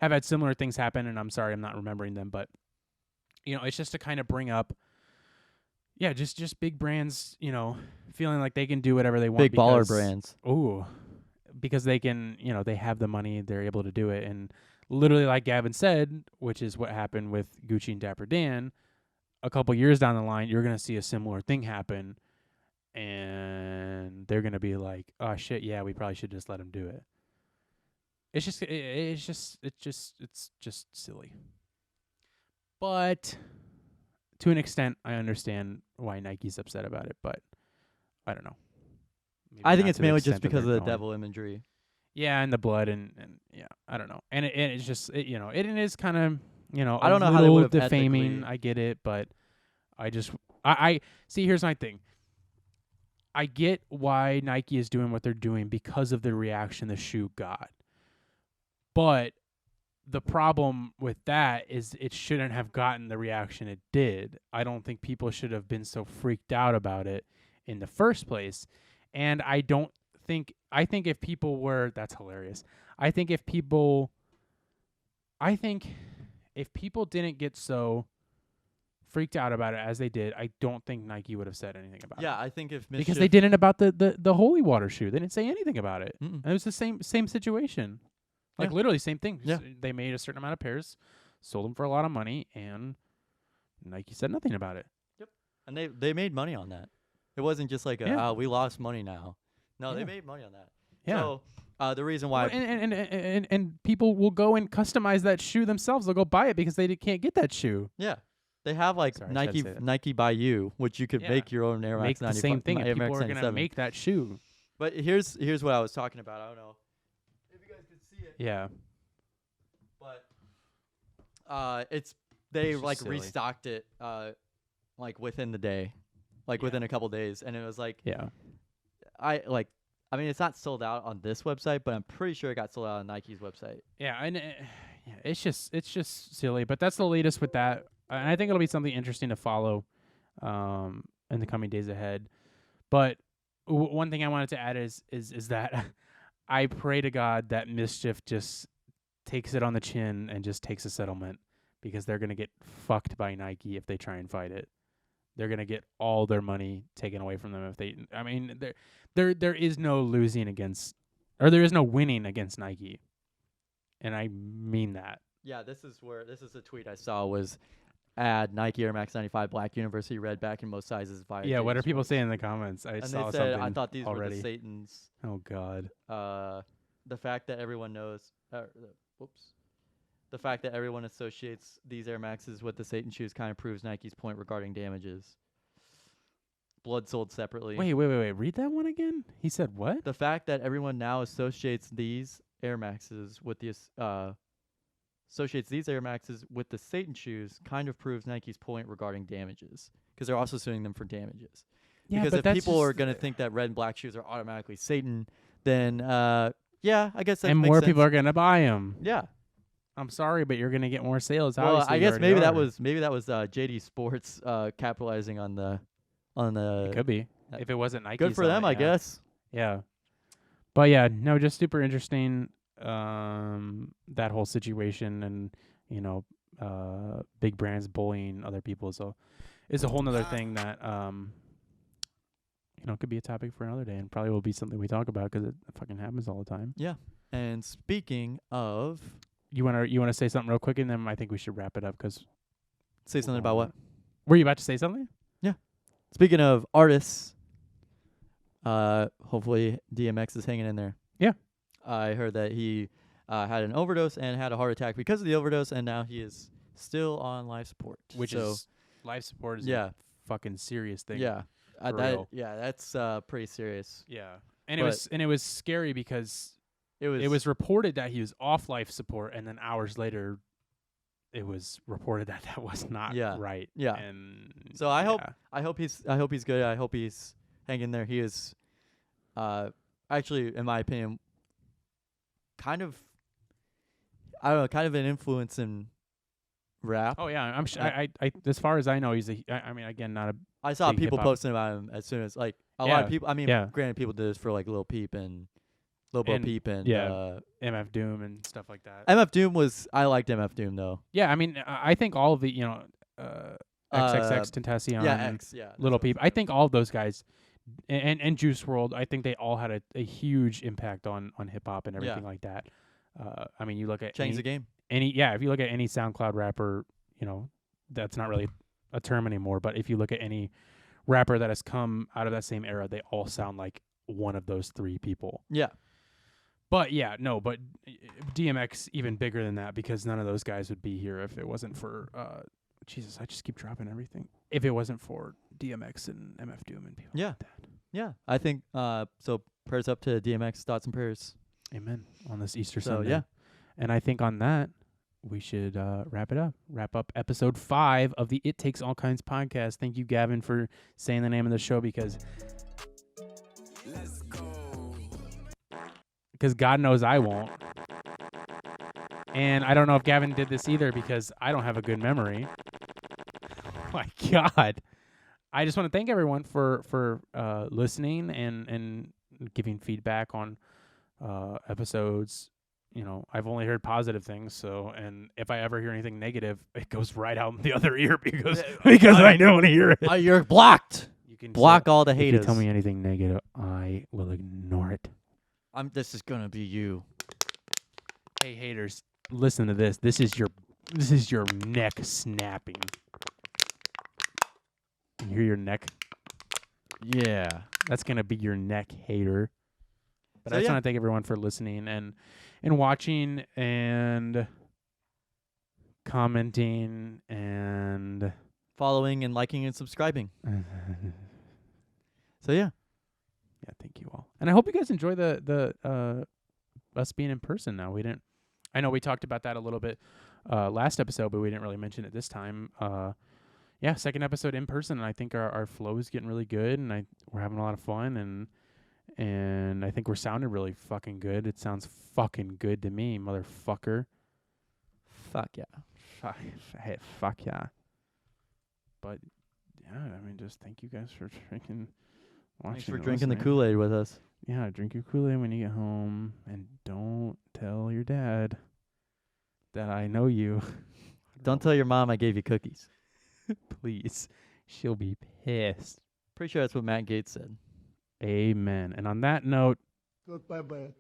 have had similar things happen, and I'm sorry I'm not remembering them, but it's just to kind of bring up, just big brands, feeling like they can do whatever they want. Big baller because- brands. Ooh, because they can, they have the money, they're able to do it. And literally, like Gavin said, which is what happened with Gucci and Dapper Dan, a couple years down the line, you're going to see a similar thing happen. And they're going to be like, oh, shit, yeah, we probably should just let him do it. It's just silly. But to an extent, I understand why Nike's upset about it, but I don't know. Maybe I think not it's to the mainly extent just that because of they're the going. devil imagery. Yeah, and the blood and yeah, I don't know. And it's just it is kind of, I don't know how they little would've defaming. ethically- I get it, but I see, here's my thing. I get why Nike is doing what they're doing because of the reaction the shoe got. But the problem with that is it shouldn't have gotten the reaction it did. I don't think people should have been so freaked out about it in the first place. And I think if people were, that's hilarious. I think if people didn't get so freaked out about it as they did, I don't think Nike would have said anything about it. Yeah, I think if Because they didn't about the holy water shoe. They didn't say anything about it. Mm-mm. And it was the same situation. Like Yeah. literally same thing. Yeah. They made a certain amount of pairs, sold them for a lot of money, and Nike said nothing about it. And they made money on that. It wasn't just like Yeah. we lost money now. No, Yeah. they made money on that. Yeah. So the reason why Well, and people will go and customize that shoe themselves. They'll go buy it because they can't get that shoe. yeah, they have like Sorry, I had to Nike say that. Nike by You, which you could Yeah. make your own Air Make Max the 95 same thing. Air And people Max are gonna 97. make that shoe. But here's what I was talking about. I don't know if you guys could see it, Yeah. but they It's just like silly. restocked it like within the day, like Yeah. within a couple days, and it was like Yeah. I mean, it's not sold out on this website, but I'm pretty sure it got sold out on Nike's website. Yeah, and yeah, it's just silly, but that's the latest with that, and I think it'll be something interesting to follow, in the coming days ahead. But one thing I wanted to add is that I pray to God that Mischief just takes it on the chin and just takes a settlement, because they're gonna get fucked by Nike if they try and fight it. They're gonna get all their money taken away from them if they. I mean, there is no losing against, or there is no winning against Nike, and I mean that. Yeah, this is a tweet I saw was add Nike Air Max 95 Black University Red back in most sizes via Yeah, what JD are people Sports. saying in the comments? I And saw they said something I thought these already. were the Satans. Oh God. The fact that everyone knows. The fact that everyone associates these Air Maxes with the Satan shoes kind of proves Nike's point regarding damages. Blood sold separately. Wait. Read that one again. He said what? The fact that everyone now associates these Air Maxes with the Satan shoes kind of proves Nike's point regarding damages, because they're also suing them for damages. Yeah, Because but if that's people are just- going to think that red and black shoes are automatically Satan, then yeah, I guess that and makes more sense. people are gonna buy them. Yeah. I'm sorry, but you're gonna get more sales. Well, obviously, I you guess already maybe that are. was JD Sports capitalizing on the It could be uh, if it wasn't Nike. good for selling them, it, I yeah. guess. Yeah. But yeah, no, just super interesting. That whole situation, and big brands bullying other people is a whole nother thing that could be a topic for another day, and probably will be something we talk about because it fucking happens all the time. Yeah. And speaking of, You wanna say something real quick, and then I think we should wrap it up because. say something about what? Were you about to say something? Speaking of artists, hopefully DMX is hanging in there. Yeah. I heard that he had an overdose and had a heart attack because of the overdose, and now he is still on life support. Which So, is life support is yeah, a fucking serious thing. yeah, for real. that's pretty serious. Yeah. And But- it was scary because It it was reported that he was off life support, and then hours later, it was reported that was not Yeah. right. Yeah. And So I hope yeah. I hope he's good. I hope he's hanging there. He is actually, in my opinion, kind of an influence in rap. Oh yeah, I'm sure. Yeah. I as far as I know, he's I mean, again, not a. I saw big people hip-hop. posting about him as soon as like a lot Yeah, of people. I mean, yeah. granted, people did this for like Lil Peep and Lil Bo And- Peep and yeah. MF Doom and stuff like that. MF Doom was. I liked MF Doom though. Yeah, I mean, I think all of the XXX Tentacion, Yeah, X. Yeah, Little that's what Peep. I think all of those guys and Juice World. I think they all had a huge impact on hip hop and everything like that. I mean, you look at Change the game. if you look at any SoundCloud rapper, that's not really a term anymore. But if you look at any rapper that has come out of that same era, they all sound like one of those three people. Yeah. But but DMX even bigger than that, because none of those guys would be here if it wasn't for Jesus, I just keep dropping everything. If it wasn't for DMX and MF Doom and people like that. Yeah. I think so prayers up to DMX, thoughts and prayers. Amen. On this Easter So Sunday. yeah. And I think on that we should wrap it up. Wrap up episode 5 of the It Takes All Kinds podcast. Thank you, Gavin, for saying the name of the show, because God knows I won't. And I don't know if Gavin did this either, because I don't have a good memory. Oh my God. I just want to thank everyone for listening and giving feedback on episodes. I've only heard positive things, and if I ever hear anything negative, it goes right out in the other ear because I don't hear it. You're blocked. You can block all the if haters. you tell me anything negative, I will ignore it. This is gonna be you. Hey haters, listen to this. This is your neck snapping. You hear your neck? Yeah. That's gonna be your neck, hater. But So I just yeah. want to thank everyone for listening and watching and commenting and Following and liking and subscribing. So yeah. yeah, thank you all. And I hope you guys enjoy the us being in person now. I know we talked about that a little bit last episode, but we didn't really mention it this time. Second episode in person, and I think our flow is getting really good, and we're having a lot of fun, and I think we're sounding really fucking good. It sounds fucking good to me, motherfucker. Fuck yeah. Hey, fuck yeah. But yeah, I mean, just thank you guys for freaking watching. Thanks for and drinking the listening. Kool-Aid with us. Yeah, drink your Kool-Aid when you get home, and don't tell your dad that I know you. Don't tell your mom I gave you cookies. Please. She'll be pissed. Pretty sure that's what Matt Gates said. Amen. And on that note, Goodbye, bye.